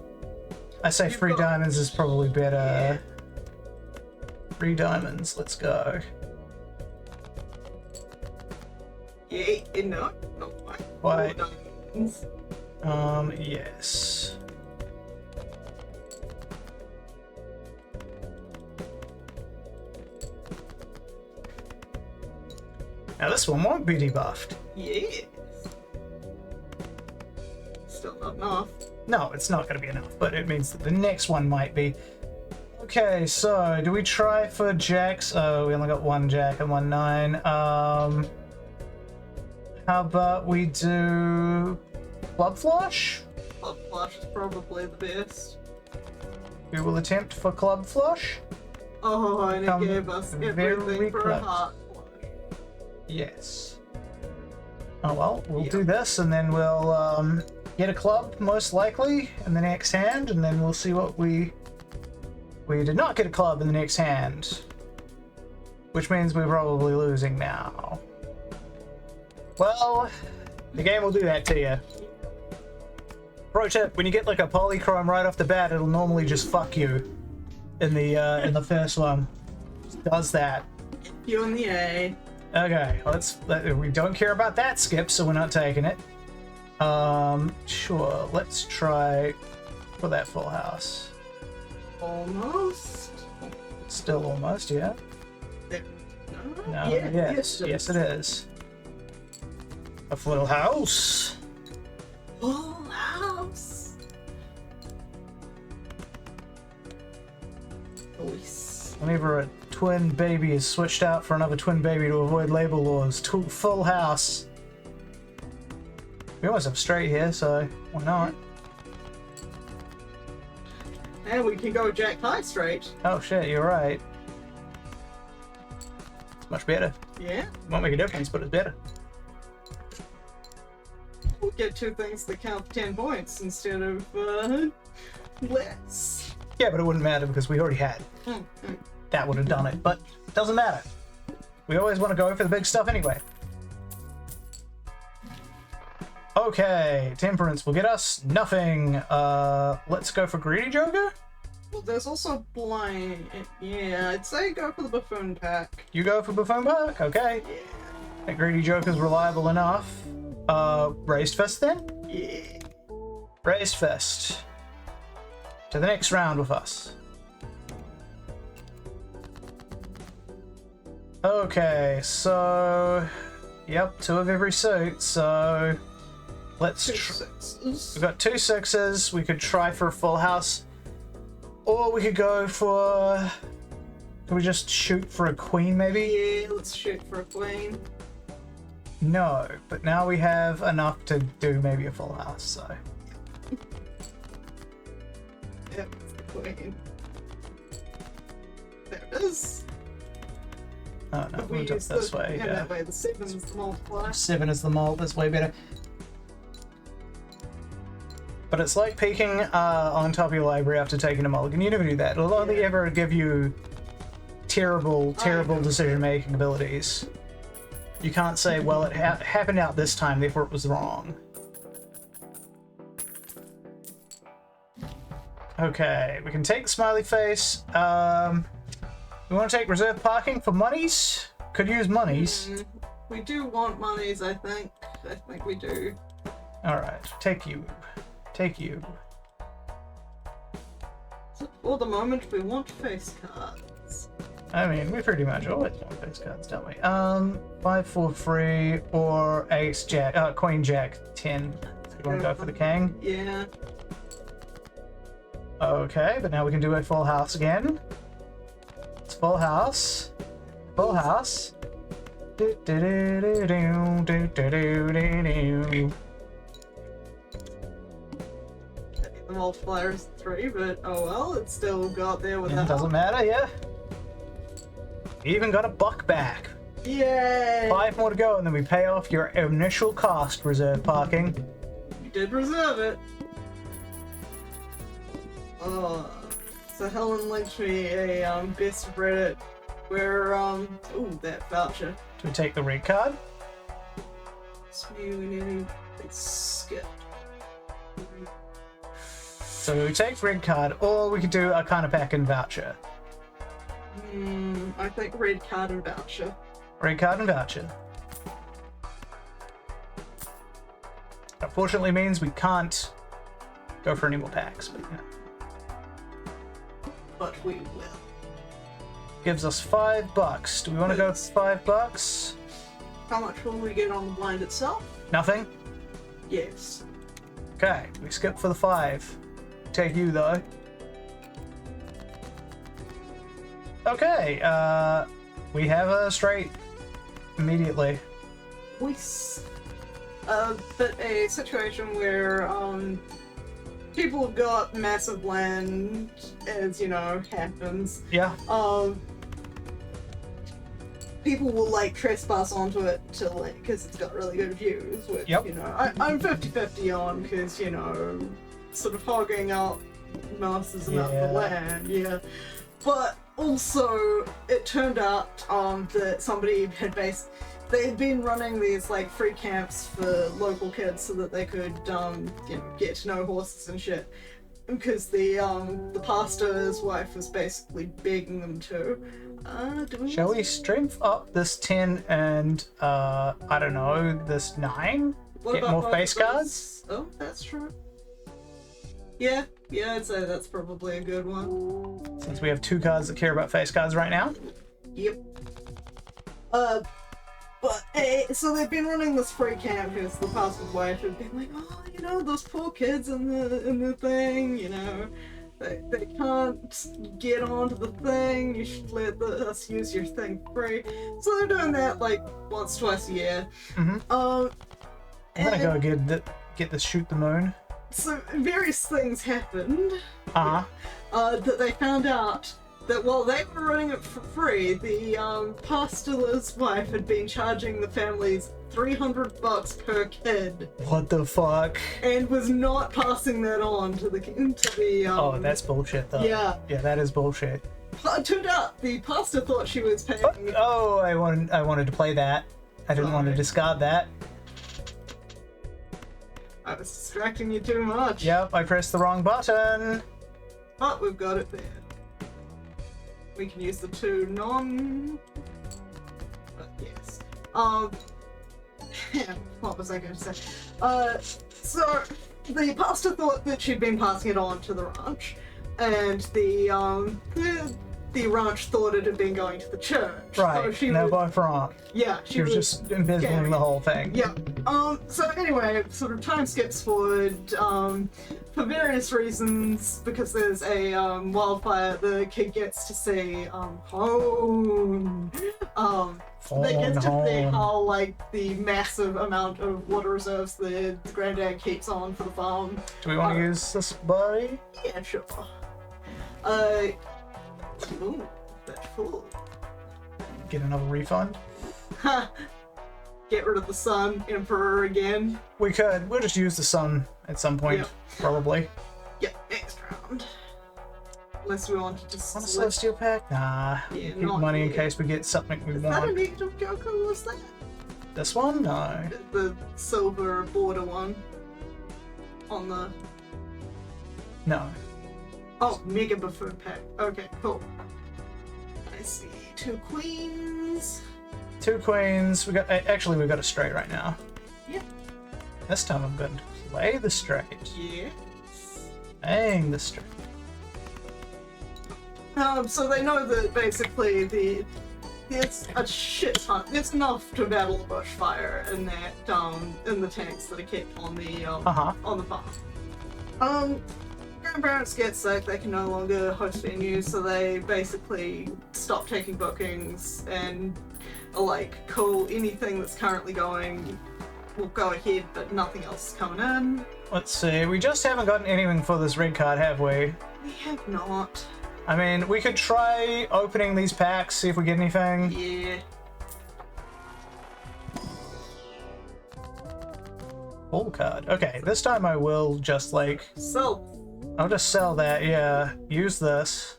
I say 3 diamonds is probably better. Yeah. 3 diamonds, let's go. Yeah, no. No. Why? No. Yes. Now this one won't be debuffed. Yes. Still not enough. No, it's not going to be enough, but it means that the next one might be. Okay, so do we try for jacks? Oh, we only got 1 jack and 1 9. How about we do club flush? Club flush is probably the best. We will attempt for club flush. Oh, and Come it gave us very everything for a close. heart. Yes. Oh well, we'll do this and then we'll get a club most likely in the next hand, and then we'll see what we did not get a club in the next hand, which means we're probably losing now. Well, the game will do that to you. Pro tip, when you get like a polychrome right off the bat, it'll normally just fuck you in the first one. Just does that. You and the A. Okay, we don't care about that skip, so we're not taking it. Sure, let's try for that full house. Almost. Still almost, yeah. No, Yeah, yes, it is. A full house. Full house. Nice. Whenever a twin baby is switched out for another twin baby to avoid labor laws, full house. We almost have straight here, so why not? And we can go Jack high straight. Oh shit, you're right. It's much better. Yeah. Won't make a difference, but it's better. We'll get two things that count 10 points instead of less. Yeah, but it wouldn't matter because we already had. That would have done it, but it doesn't matter. We always want to go for the big stuff anyway. Okay, temperance will get us nothing. Let's go for greedy joker. Well, there's also blind. Yeah, I'd say go for the buffoon pack. You go for buffoon pack, okay. Yeah. That greedy joker's reliable enough. Raised fist then? Yeah. Raised fist. To the next round with us. Okay, so yep, 2 of every suit, so let's we've got 2 6s. We could try for a full house. Or we could go for... Can we just shoot for a queen, maybe? Yeah, let's shoot for a queen. No, but now we have enough to do maybe a full house, so... Yep, it's the queen. There it is. Oh no, moved up this way, yeah. That way, the 7 is the multiplier. 7 is the mult, that's way better. But it's like peeking on top of your library after taking a mulligan. You never do that. It'll only ever give you terrible decision-making abilities. You can't say, well, it happened out this time, therefore it was wrong. Okay, we can take the smiley face. We want to take reserve parking for monies? Could use monies. We do want monies, I think. I think we do. Alright, take you. Take you. So for the moment, we want face cards. I mean, we pretty much always want face cards, don't we? 5 for free or ace jack, queen jack 10. So you want to go for the king? Yeah. Okay, but now we can do a full house again. It's full house. Full house. The multiplier is 3, but oh well, it still got there with that. Doesn't matter, yeah. Even got a buck back. Yay! 5 more to go, and then we pay off your initial cost, reserve parking. You did reserve it. So Helen linked me a best Reddit where ooh, that voucher. Do we take the red card? Skip. So we take red card, or we could do a kind of pack and voucher. I think red card and voucher. Red card and voucher. Unfortunately means we can't go for any more packs, but yeah. But we will. Gives us $5. Do we want to go $5? How much will we get on the blind itself? Nothing? Yes. Okay, we skip for the 5. Take you though. Okay, we have a straight immediately. But a situation where people have got massive land, as you know, happens. Yeah. People will like trespass onto it to like because it's got really good views, which Yep. you know I'm 50-50 on because you know sort of hogging out masses amount of land, yeah. But also it turned out that somebody had they'd been running these like free camps for local kids so that they could get to know horses and shit. Because the pastor's wife was basically begging them to. Shall we strength up this 10 and I don't know, this 9? Get more face guards? Oh, that's true. Yeah, I'd say that's probably a good one. Since we have 2 cards that care about face guards right now. Yep. So they've been running this free camp because the pastor's wife had been like, oh, those poor kids in the thing, they can't get onto the thing, you should let us use your thing free. So they're doing that like once, twice a year. Mm-hmm. I'm gonna go get the shoot the moon. So various things happened. Uh-huh. That they found out that while they were running it for free, the pastor's wife had been charging the families $300 per kid. What the fuck? And was not passing that on to the oh, that's bullshit though. Yeah. Yeah, that is bullshit. It turned out the pastor thought she was paying. Oh, I wanted to play that. I didn't want to discard that. I was distracting you too much. Yep, I pressed the wrong button. But we've got it there. We can use the 2 but yes. What was I going to say? So the pastor thought that she'd been passing it on to the ranch, and the ranch thought it had been going to the church. Right. So no, both wrong. Yeah, she was just embezzling the whole thing. Yeah. So anyway, sort of time skips forward. For various reasons, because there's a wildfire, the kid gets to see home. They get to see how like the massive amount of water reserves the granddad keeps on for the farm. Do we want to use this buddy? Yeah, sure. Ooh, that's cool. Get another refund? Ha! Get rid of the sun, Emperor again. We could. We'll just use the sun at some point, probably. Yep, next round. Unless we want to just... Want a Celestial pack? Nah. Yeah, keep money in case we get something we want. Is that a negative joker? What's that? This one? No. The silver border one. On the... No. Oh, Mega Buffoon pack. Okay, cool. I see 2 queens. 2 queens. We got a straight right now. Yep. This time I'm going to play the straight. Yes. Playing the straight. So they know that basically it's a shit ton. It's enough to battle a bushfire in that in the tanks that are kept on the on the farm. Grandparents get sick, they can no longer host venues, so they basically stop taking bookings and are like, cool, anything that's currently going will go ahead, but nothing else is coming in. Let's see, we just haven't gotten anything for this red card, have we? We have not. I mean, we could try opening these packs, see if we get anything. Yeah. Full card. Okay, this time I will just like... I'll just sell that, yeah. Use this.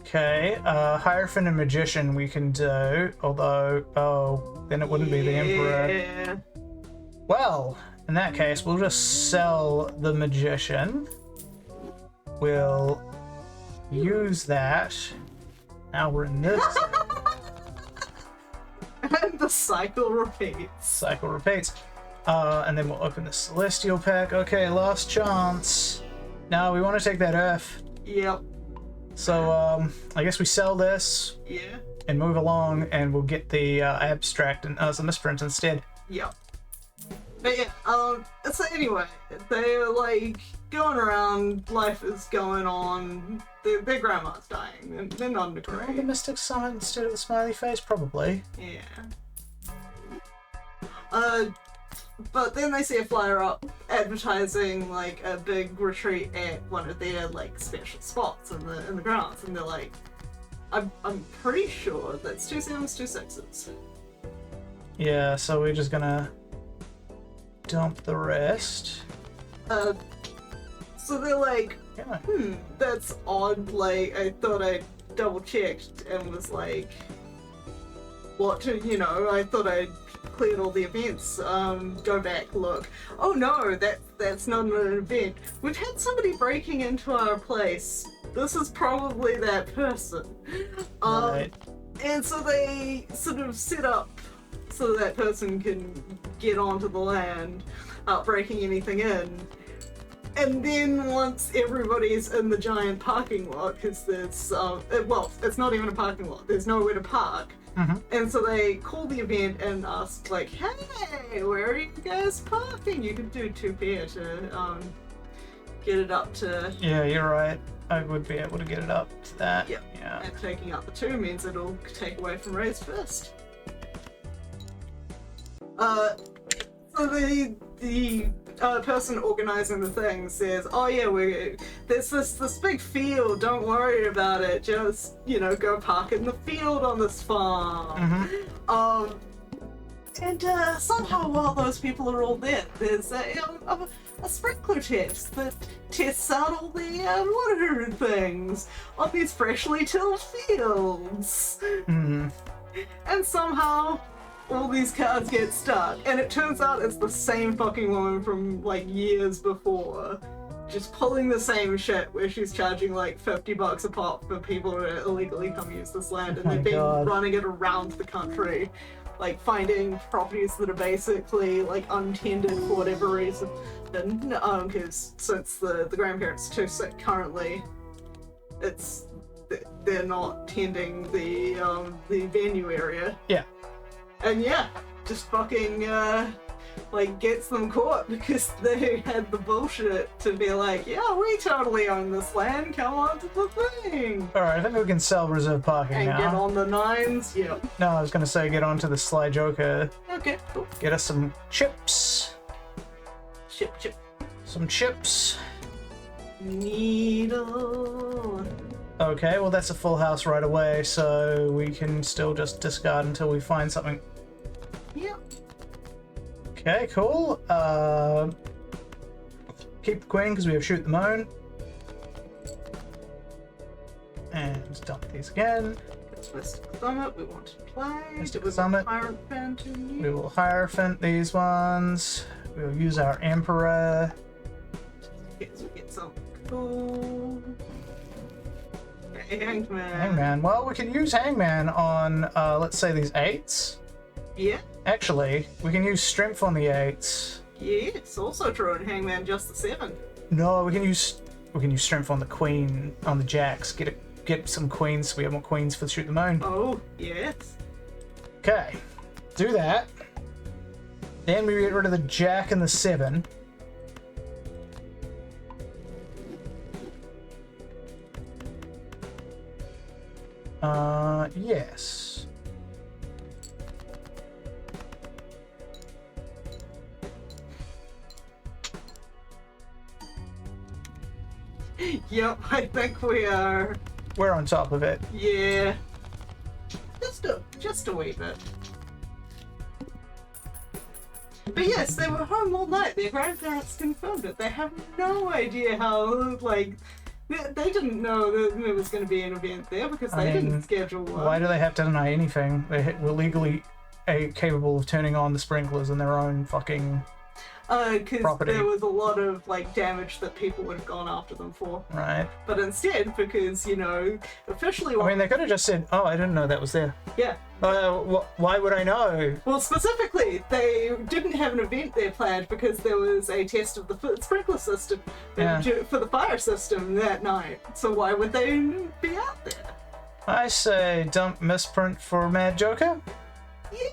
Okay, Hierophant and Magician we can do, although, then it wouldn't be the Emperor. Well, in that case, we'll just sell the Magician. We'll use that. Now we're in this. And the cycle repeats. Cycle repeats. And then we'll open the Celestial pack. Okay, last chance. Now we want to take that Earth. Yep. So, I guess we sell this. Yeah. And move along, and we'll get the Abstract and the Misprint instead. Yep. But yeah, so anyway, they're like going around, life is going on, their grandma's dying, and they're not in a grave. The Mystic Summit instead of the smiley face? Probably. Yeah. But then they see a flyer up advertising like a big retreat at one of their like special spots in the grounds, and they're like, I'm pretty sure that's 2 7s, 2 6s. Yeah, so we're just gonna dump the rest. So they're like, that's odd, like, I thought I'd double checked and was like, what, you know, I thought I'd cleared all the events, go back, look. Oh no, that's not an event. We've had somebody breaking into our place. This is probably that person. Right. And so they sort of set up so that person can get onto the land without breaking anything in. And then once everybody's in the giant parking lot, because there's, well, it's not even a parking lot, there's nowhere to park. And so they call the event and ask, like, hey, where are you guys parking? You can do 2 pair to get it up to... Yeah, you're right. I would be able to get it up to that. Yep. Yeah. And taking out the 2 means it'll take away from raised first. So the person organizing the thing says, oh yeah, there's this big field, don't worry about it, just, you know, go park in the field on this farm. And somehow while those people are all there, there's a sprinkler test that tests out all the water things on these freshly tilled fields. And somehow all these cars get stuck, and it turns out it's the same fucking woman from like years before, just pulling the same shit where she's charging like $50 a pop for people to illegally come use this land, and they've been running it around the country, like finding properties that are basically like untended for whatever reason, and because since the grandparents are too sick currently, they're not tending the venue area. Yeah. And yeah, just fucking, like, gets them caught because they had the bullshit to be like, yeah, we totally own this land, come on to the thing! Alright, I think we can sell reserve parking And now. get on the 9s, yeah. No, I was gonna say get onto the Sly Joker. Okay, cool. Get us some chips. Chip. Some chips. Needle. Okay, well that's a full house right away, so we can still just discard until we find something. Yep. Okay, cool. Keep the queen because we have shoot the moon. And dump these again. Mystic Summit, we want to play. Mystic Summit. We will Hierophant these ones. We'll use our Emperor. Yes, we get something cool. Hangman. Well, we can use Hangman on, let's say, these 8s. Yeah. Actually, we can use Strength on the 8s. Yes, also true, and Hangman just the 7. No, we can use Strength on the Queen, on the Jacks. Get some Queens, so we have more Queens for Shoot the Moon. Oh, yes. Okay, do that. Then we get rid of the Jack and the 7. Yes. Yep, I think we are. We're on top of it. Yeah. Just a wee bit. But yes, they were home all night. Their grandparents confirmed it. They have no idea how, like, they didn't know that there was going to be an event there because they didn't schedule one. Why do they have to deny anything? They were legally capable of turning on the sprinklers in their own fucking because there was a lot of like damage that people would have gone after them for. Right. But instead, because, you know, officially... I mean, they could have just said, oh, I didn't know that was there. Yeah. Why would I know? Well, specifically, they didn't have an event there planned because there was a test of the sprinkler system for the fire system that night. So why would they be out there? I say dump misprint for Mad Joker. Yeah.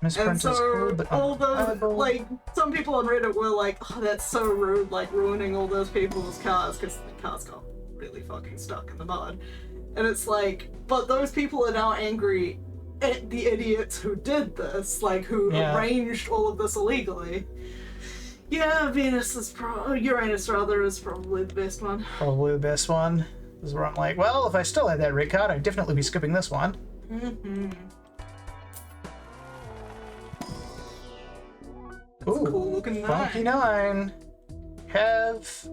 Misprint And so is cool, but all those, like, some people on Reddit were like, oh, that's so rude, like, ruining all those people's cars, because the cars got really fucking stuck in the mud. And it's like, but those people are now angry at the idiots who did this, like, who arranged all of this illegally. Yeah, Uranus rather is probably the best one. Probably the best one. This is where I'm like, well, if I still had that red card, I'd definitely be skipping this one. Mm-hmm. Ooh, cool looking funky 9. We have 3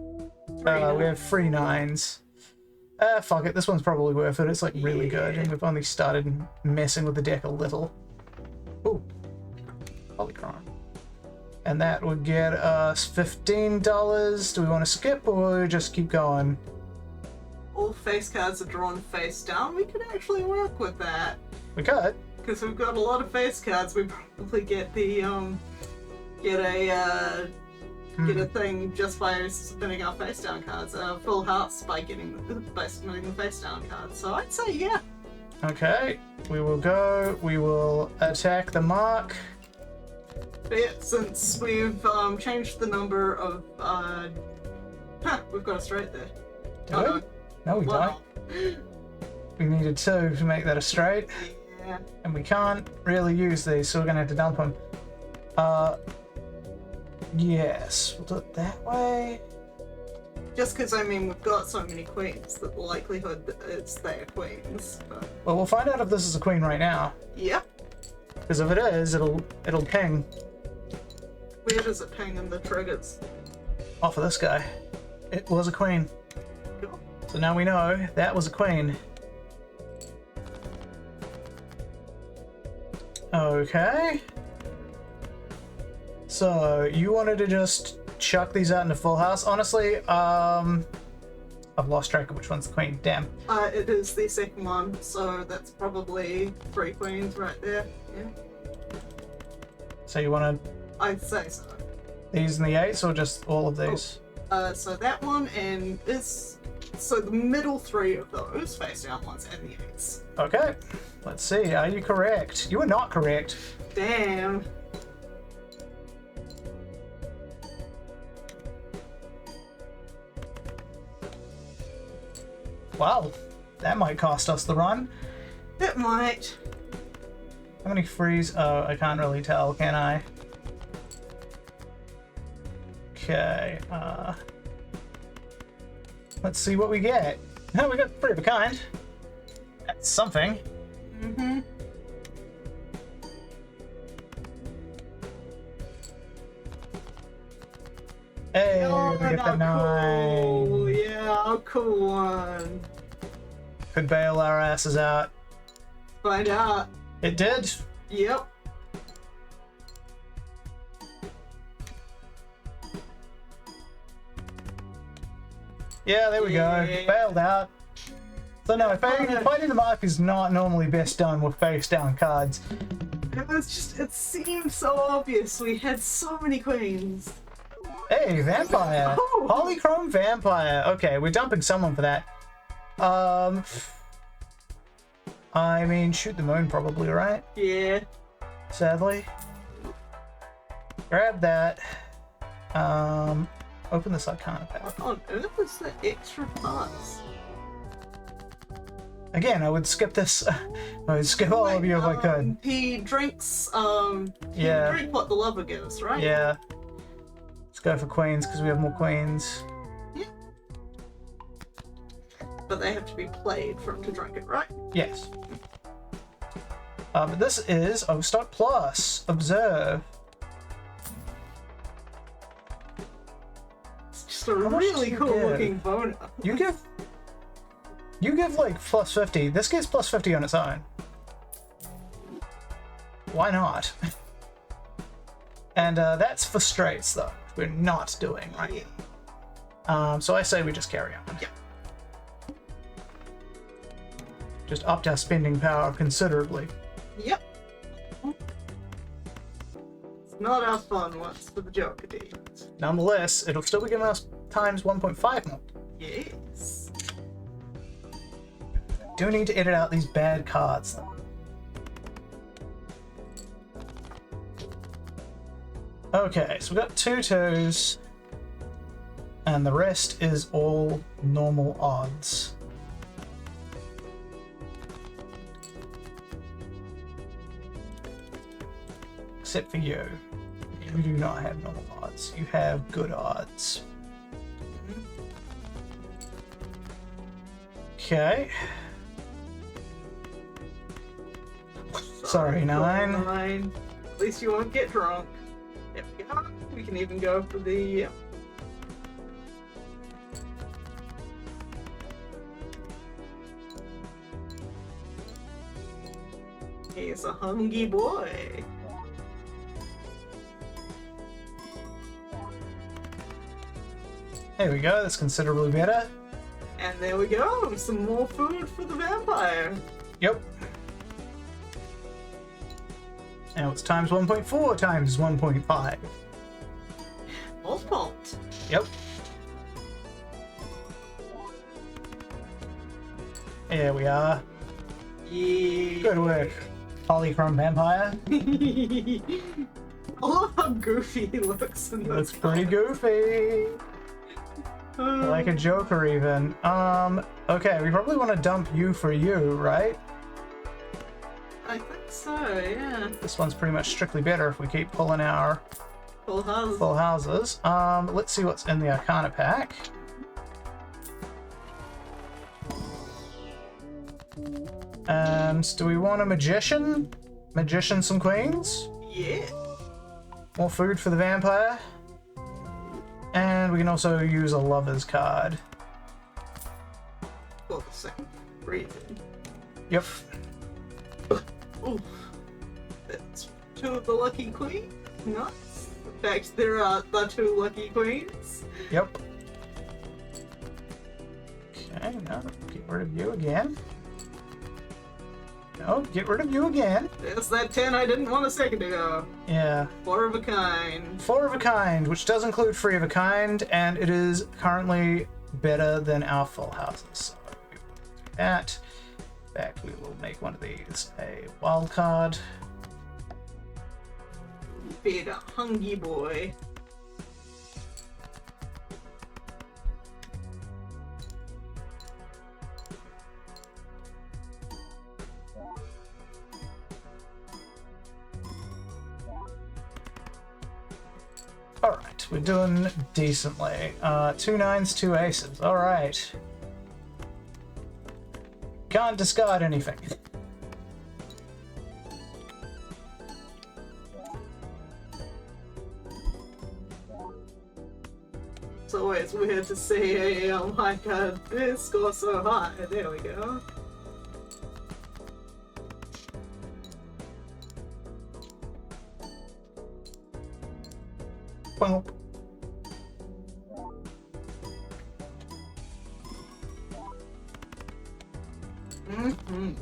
9s. Fuck it. This one's probably worth it. It's like really good, and we've only started messing with the deck a little. Ooh. Polychrome. And that would get us $15. Do we want to skip or just keep going? All face cards are drawn face down. We could actually work with that. We could. Because we've got a lot of face cards. We probably get the, get a thing just by spinning our face down cards. Full house by spinning the face down cards. So I'd say yeah. Okay. We will go. We will attack the mark. But yeah, since we've changed the number of, we've got a straight there. Do we? No, we don't. We needed 2 to make that a straight. Yeah. And we can't really use these, so we're gonna have to dump them. Yes, we'll do it that way. Just because, I mean, we've got so many queens that the likelihood that it's their queens. But... Well, we'll find out if this is a queen right now. Yep. Because if it is, it'll ping. Where does it ping in the triggers? Off of this guy. It was a queen. Cool. So now we know that was a queen. Okay. So you wanted to just chuck these out into full house. Honestly, I've lost track of which one's the queen. Damn. It is the second one, so that's probably 3 queens right there. Yeah. So you want to... I'd say so. These and the 8s, or just all of these? So that one and this... So the middle 3 of those face down ones and the 8s. Okay. Let's see. Are you correct? You are not correct. Damn. Wow. That might cost us the run. It might. How many frees? Oh, I can't really tell, can I? Okay, let's see what we get. Oh, we got 3 of a kind. That's something. Mm-hmm. Hey, Oh, we get the 9. cool. Yeah, cool one. Could bail our asses out. Find out. It did. Yep. Yeah, there we go. Bailed out. So no, fighting the mark is not normally best done with face down cards. It seemed so obvious. We had so many queens. Hey, vampire. Oh. Polychrome vampire. Okay, we're dumping someone for that. I mean, shoot the moon probably, right? Yeah. Sadly. Grab that. Open this Arcana pack. What on earth is the extra parts? Again, I would skip this. I would skip all of you if I could. He drinks, Yeah. drink what the lover gives, right? Yeah. Let's go for queens because we have more queens. Yeah. But they have to be played for him to drink it, right? Yes. But this is Overstock Plus. Observe. It's just a really cool looking bonus. You give like plus 50. This gets plus 50 on its own. Why not? And that's for straights though. We're not doing right. So I say we just carry on. Yeah. Just upped our spending power considerably. Yep. It's not our fun ones for the Joker deeds. Nonetheless, it'll still be giving us times 1.5 more. Yes. Do need to edit out these bad cards though. Okay, so we've got 2 2s, and the rest is all normal odds. Except for you. You do not have normal odds. You have good odds. Okay. Sorry, 9. 9. At least you won't get drunk. There we go. We can even go for the... He's a hungry boy. There we go, that's considerably better. And there we go, some more food for the vampire. Yep. Now it's times 1.4 times 1.5. Multiplied. Yep. There we are. Yeah. Good work. Polychrome vampire. I love how goofy he looks in this. Looks pretty goofy. Like a Joker even. Okay, we probably want to dump you for you, right? I think so, yeah. This one's pretty much strictly better if we keep pulling our Full house. full houses. Let's see what's in the Arcana pack. And do we want a magician? Magician some queens? Yeah. More food for the vampire. And we can also use a lover's card. For the same reason. Yep. Ooh. That's two of the lucky queens. Nice. In fact, there are the two lucky queens. Yep. Okay, now get rid of you again. No, get rid of you again. There's that 10 I didn't want a second ago. Yeah. 4 of a kind. 4 of a kind, which does include 3 of a kind, and it is currently better than our full houses. So we will do that. In fact, we will make one of these a wild card. Big hungry boy. Alright, we're doing decently. 2 9s, 2 aces. Alright. Can't discard anything. It's always weird to see oh my god, this score so high. There we go. Well, Mm-hmm.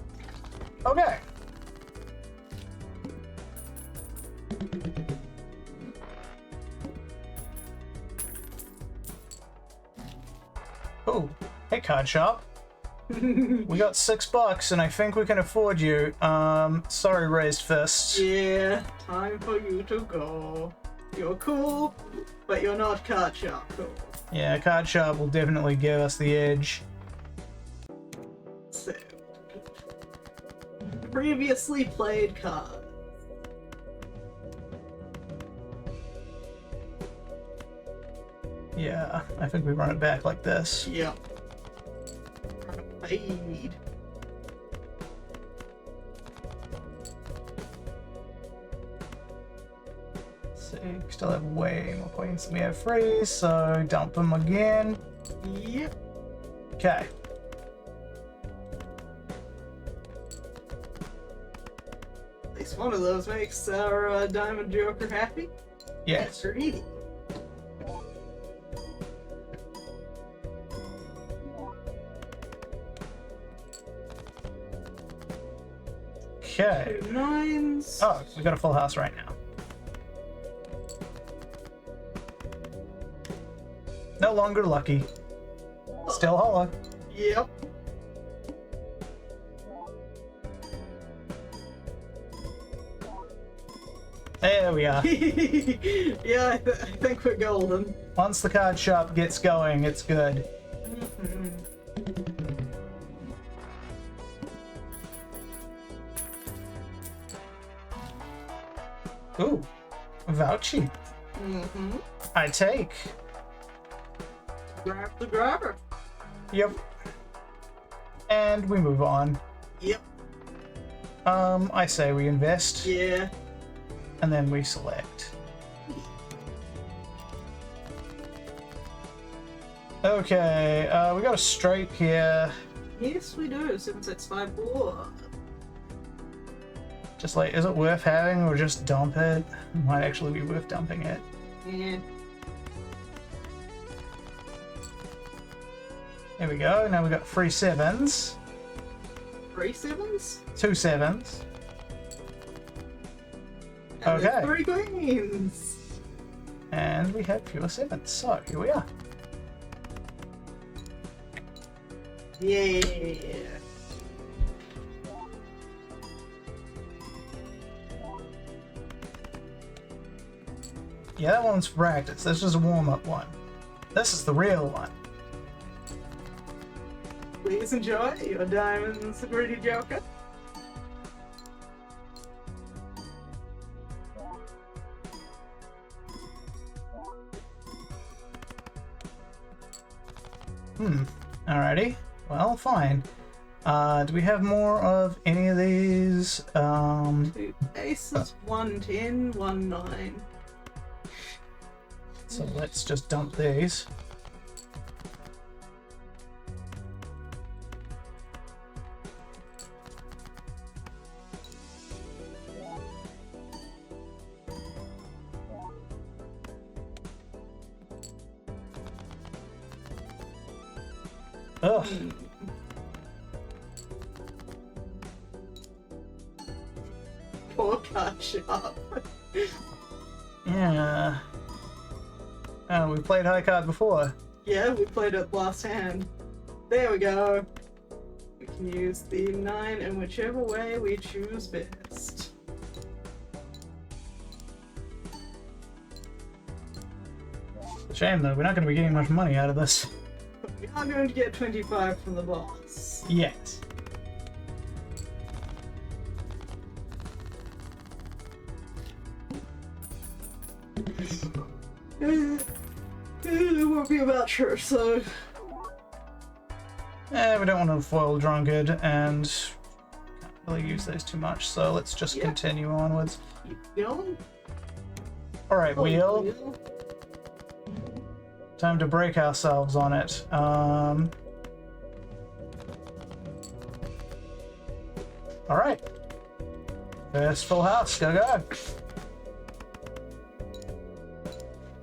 okay. Oh, hey card shop. We got $6 and I think we can afford you. Sorry, raised fists. Yeah, time for you to go. You're cool, but you're not card shop cool. Yeah, card shop will definitely give us the edge. So, previously played cards. Yeah, I think we run it back like this. Yep. Paid. See, we still have way more coins than we have free, so dump them again. Yep. Okay. At least one of those makes our Diamond Joker happy. Yes. Greedy. Okay. 2 9s. Oh, we got a full house right now. No longer lucky. Still hollow. Yep. There we are. Yeah, I think we're golden. Once the card shop gets going, it's good. Ooh, vouchy. Mm-hmm. I take. Grab the grabber. Yep. And we move on. Yep. I say we invest, Yeah. and then we select. Okay, we got a straight here. Yes, we do. 7 6 5 4. Just like, is it worth having or just dump it? Might actually be worth dumping it. Yeah. There we go. Now we've got 3 sevens. 3 sevens? 2 sevens. And Okay. 3 queens. And we have fewer sevens. So here we are. Yeah. Yeah, that one's practice. This is a warm-up one. This is the real one. Please enjoy your diamonds, greedy joker. Alrighty. Well, fine. Do we have more of any of these? The ace is 110, 19. So let's just dump these. Ugh. Poor card shop. Yeah. Oh, we played high card before. Yeah, we played it last hand. There we go. We can use the 9 in whichever way we choose best. Shame though, we're not going to be getting much money out of this. But we are going to get 25 from the boss. Yet. It won't be about church, so We don't want to foil drunkard and can't really use those too much, so let's just continue onwards. keep going. Alright, wheel. Time to break ourselves on it. Alright. First full house, go.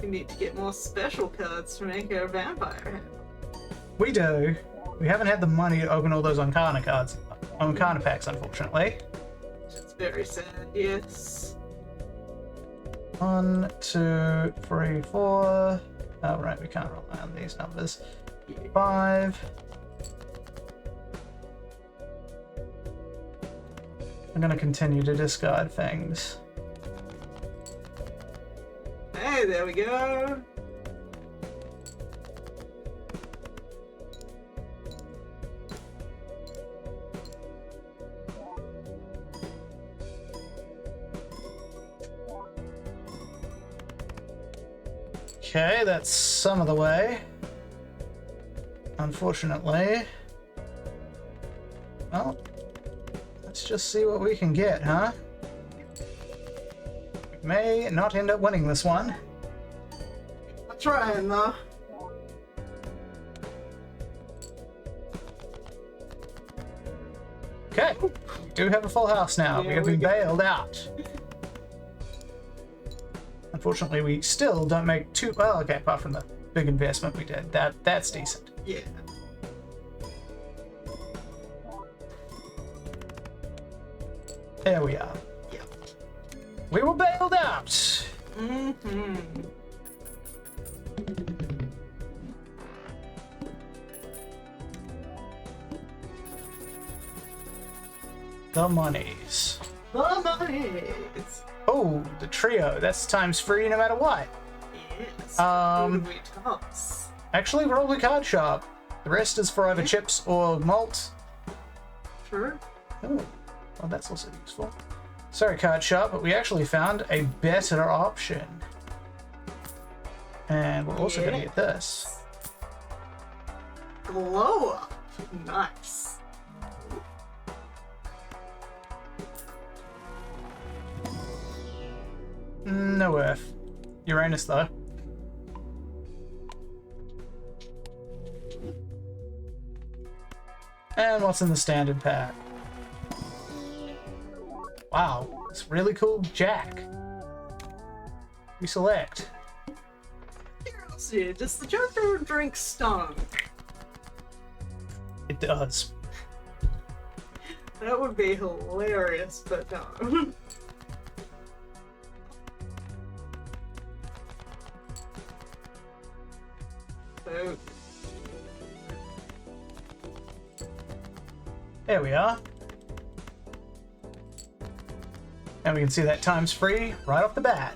We need to get more special cards to make our vampire hand. We do. We haven't had the money to open all those Arcana cards, Arcana packs, unfortunately. It's very sad, yes. 1, 2, 3, 4. Oh, right, we can't rely on these numbers. 5. I'm gonna continue to discard things. Hey, there we go. Okay, that's some of the way. Unfortunately. Well, let's just see what we can get, huh? We may not end up winning this one. I'm trying though. Okay, we do have a full house now. Yeah, we have we been got- bailed out. Unfortunately, we still don't make too well. Okay, apart from the big investment we did, that's decent. Yeah. There we are. Yeah. We were bailed out. Mm-hmm. The monies. The monies. Oh, the trio. That's times 3 no matter what. Yes. Um, Who would we toss? Actually, probably card shop. The rest is for either chips or malt. True. Oh, well, that's also useful. Sorry, card shop, but we actually found a better option. And we're also going to get this. Glow up. Nice. No Earth. Uranus, though. And what's in the standard pack? Wow, it's really cool jack. We select. Curiosity, does the Joker drink Stone? It does. That would be hilarious, but no. So... There we are. And we can see that times free right off the bat.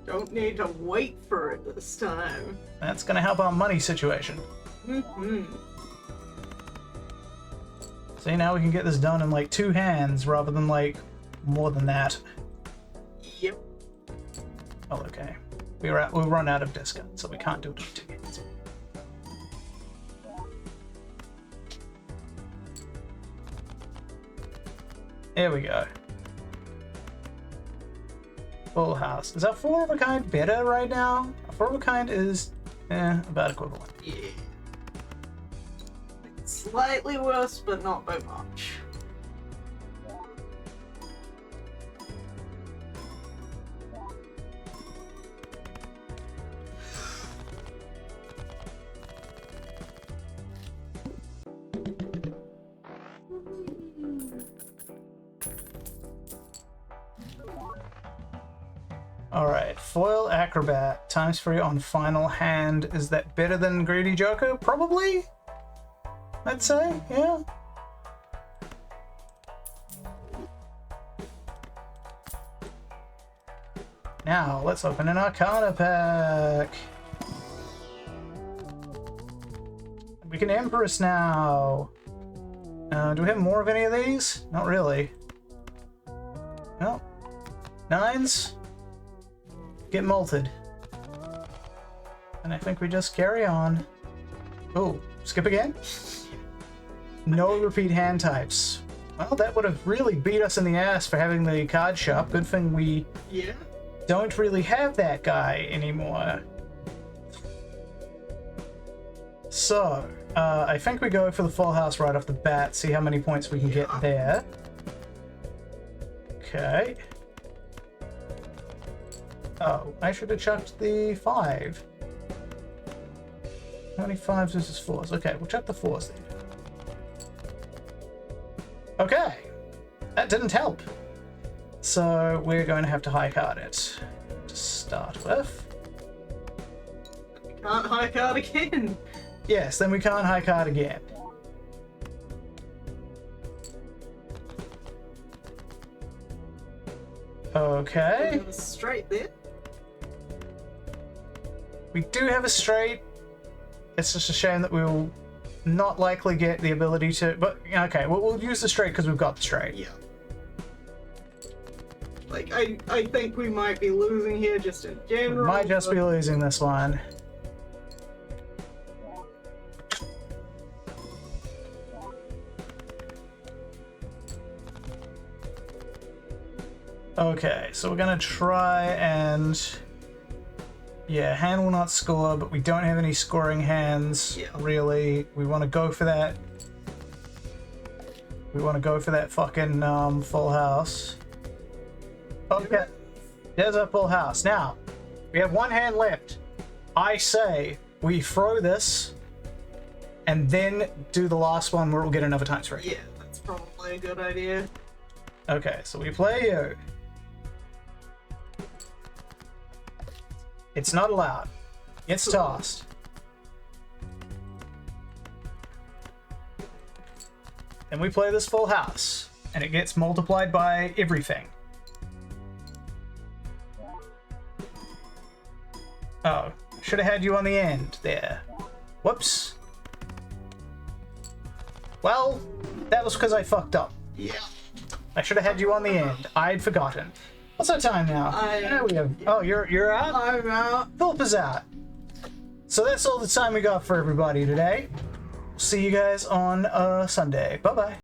Don't need to wait for it this time. That's gonna help our money situation. See, now we can get this done in like 2 hands rather than like more than that. Yep. Oh, okay. We'll run out of discount, so we can't do it in 2 hands. There we go. Full house. Is our 4 of a kind better right now? Our 4 of a kind is about equivalent. Yeah. Slightly worse, but not by much. Alright, foil acrobat times free on final hand. Is that better than greedy joker? Probably? I'd say, yeah. Now, let's open an Arcana pack. We can Empress now. Do we have more of any of these? Not really. No. 9s? Get molted. And I think we just carry on. Oh, skip again? No repeat hand types. Well, that would have really beat us in the ass for having the card shop. Good thing we don't really have that guy anymore. So, I think we go for the full house right off the bat, see how many points we can get there. Okay. Oh, I should have chucked the 5. How many 5s versus 4s? Okay, we'll chuck the 4s then. Okay, that didn't help. So we're going to have to high card it to start with. Can't high card again. Yes, then we can't high card again. Okay. Straight there. We do have a straight. It's just a shame that we'll not likely get the ability to, but okay, we'll use the straight because we've got the straight. Yeah. Like, I think we might be losing here just in general. Might just be losing this one. Okay, so we're gonna try and... Yeah, hand will not score, but we don't have any scoring hands, really. We want to go for that. We want to go for that fucking full house. Okay, there's our full house. Now, we have 1 hand left. I say we throw this and then do the last one where we'll get another times free. Yeah, that's probably a good idea. Okay, so we play you. It's not allowed. It's tossed. Then we play this full house, and it gets multiplied by everything. Oh, should have had you on the end there. Whoops. Well, that was because I fucked up. Yeah. I should have had you on the end. I'd forgotten. What's our time now? We have. Oh, you're out? I'm out. Philip is out. So that's all the time we got for everybody today. See you guys on Sunday. Bye-bye.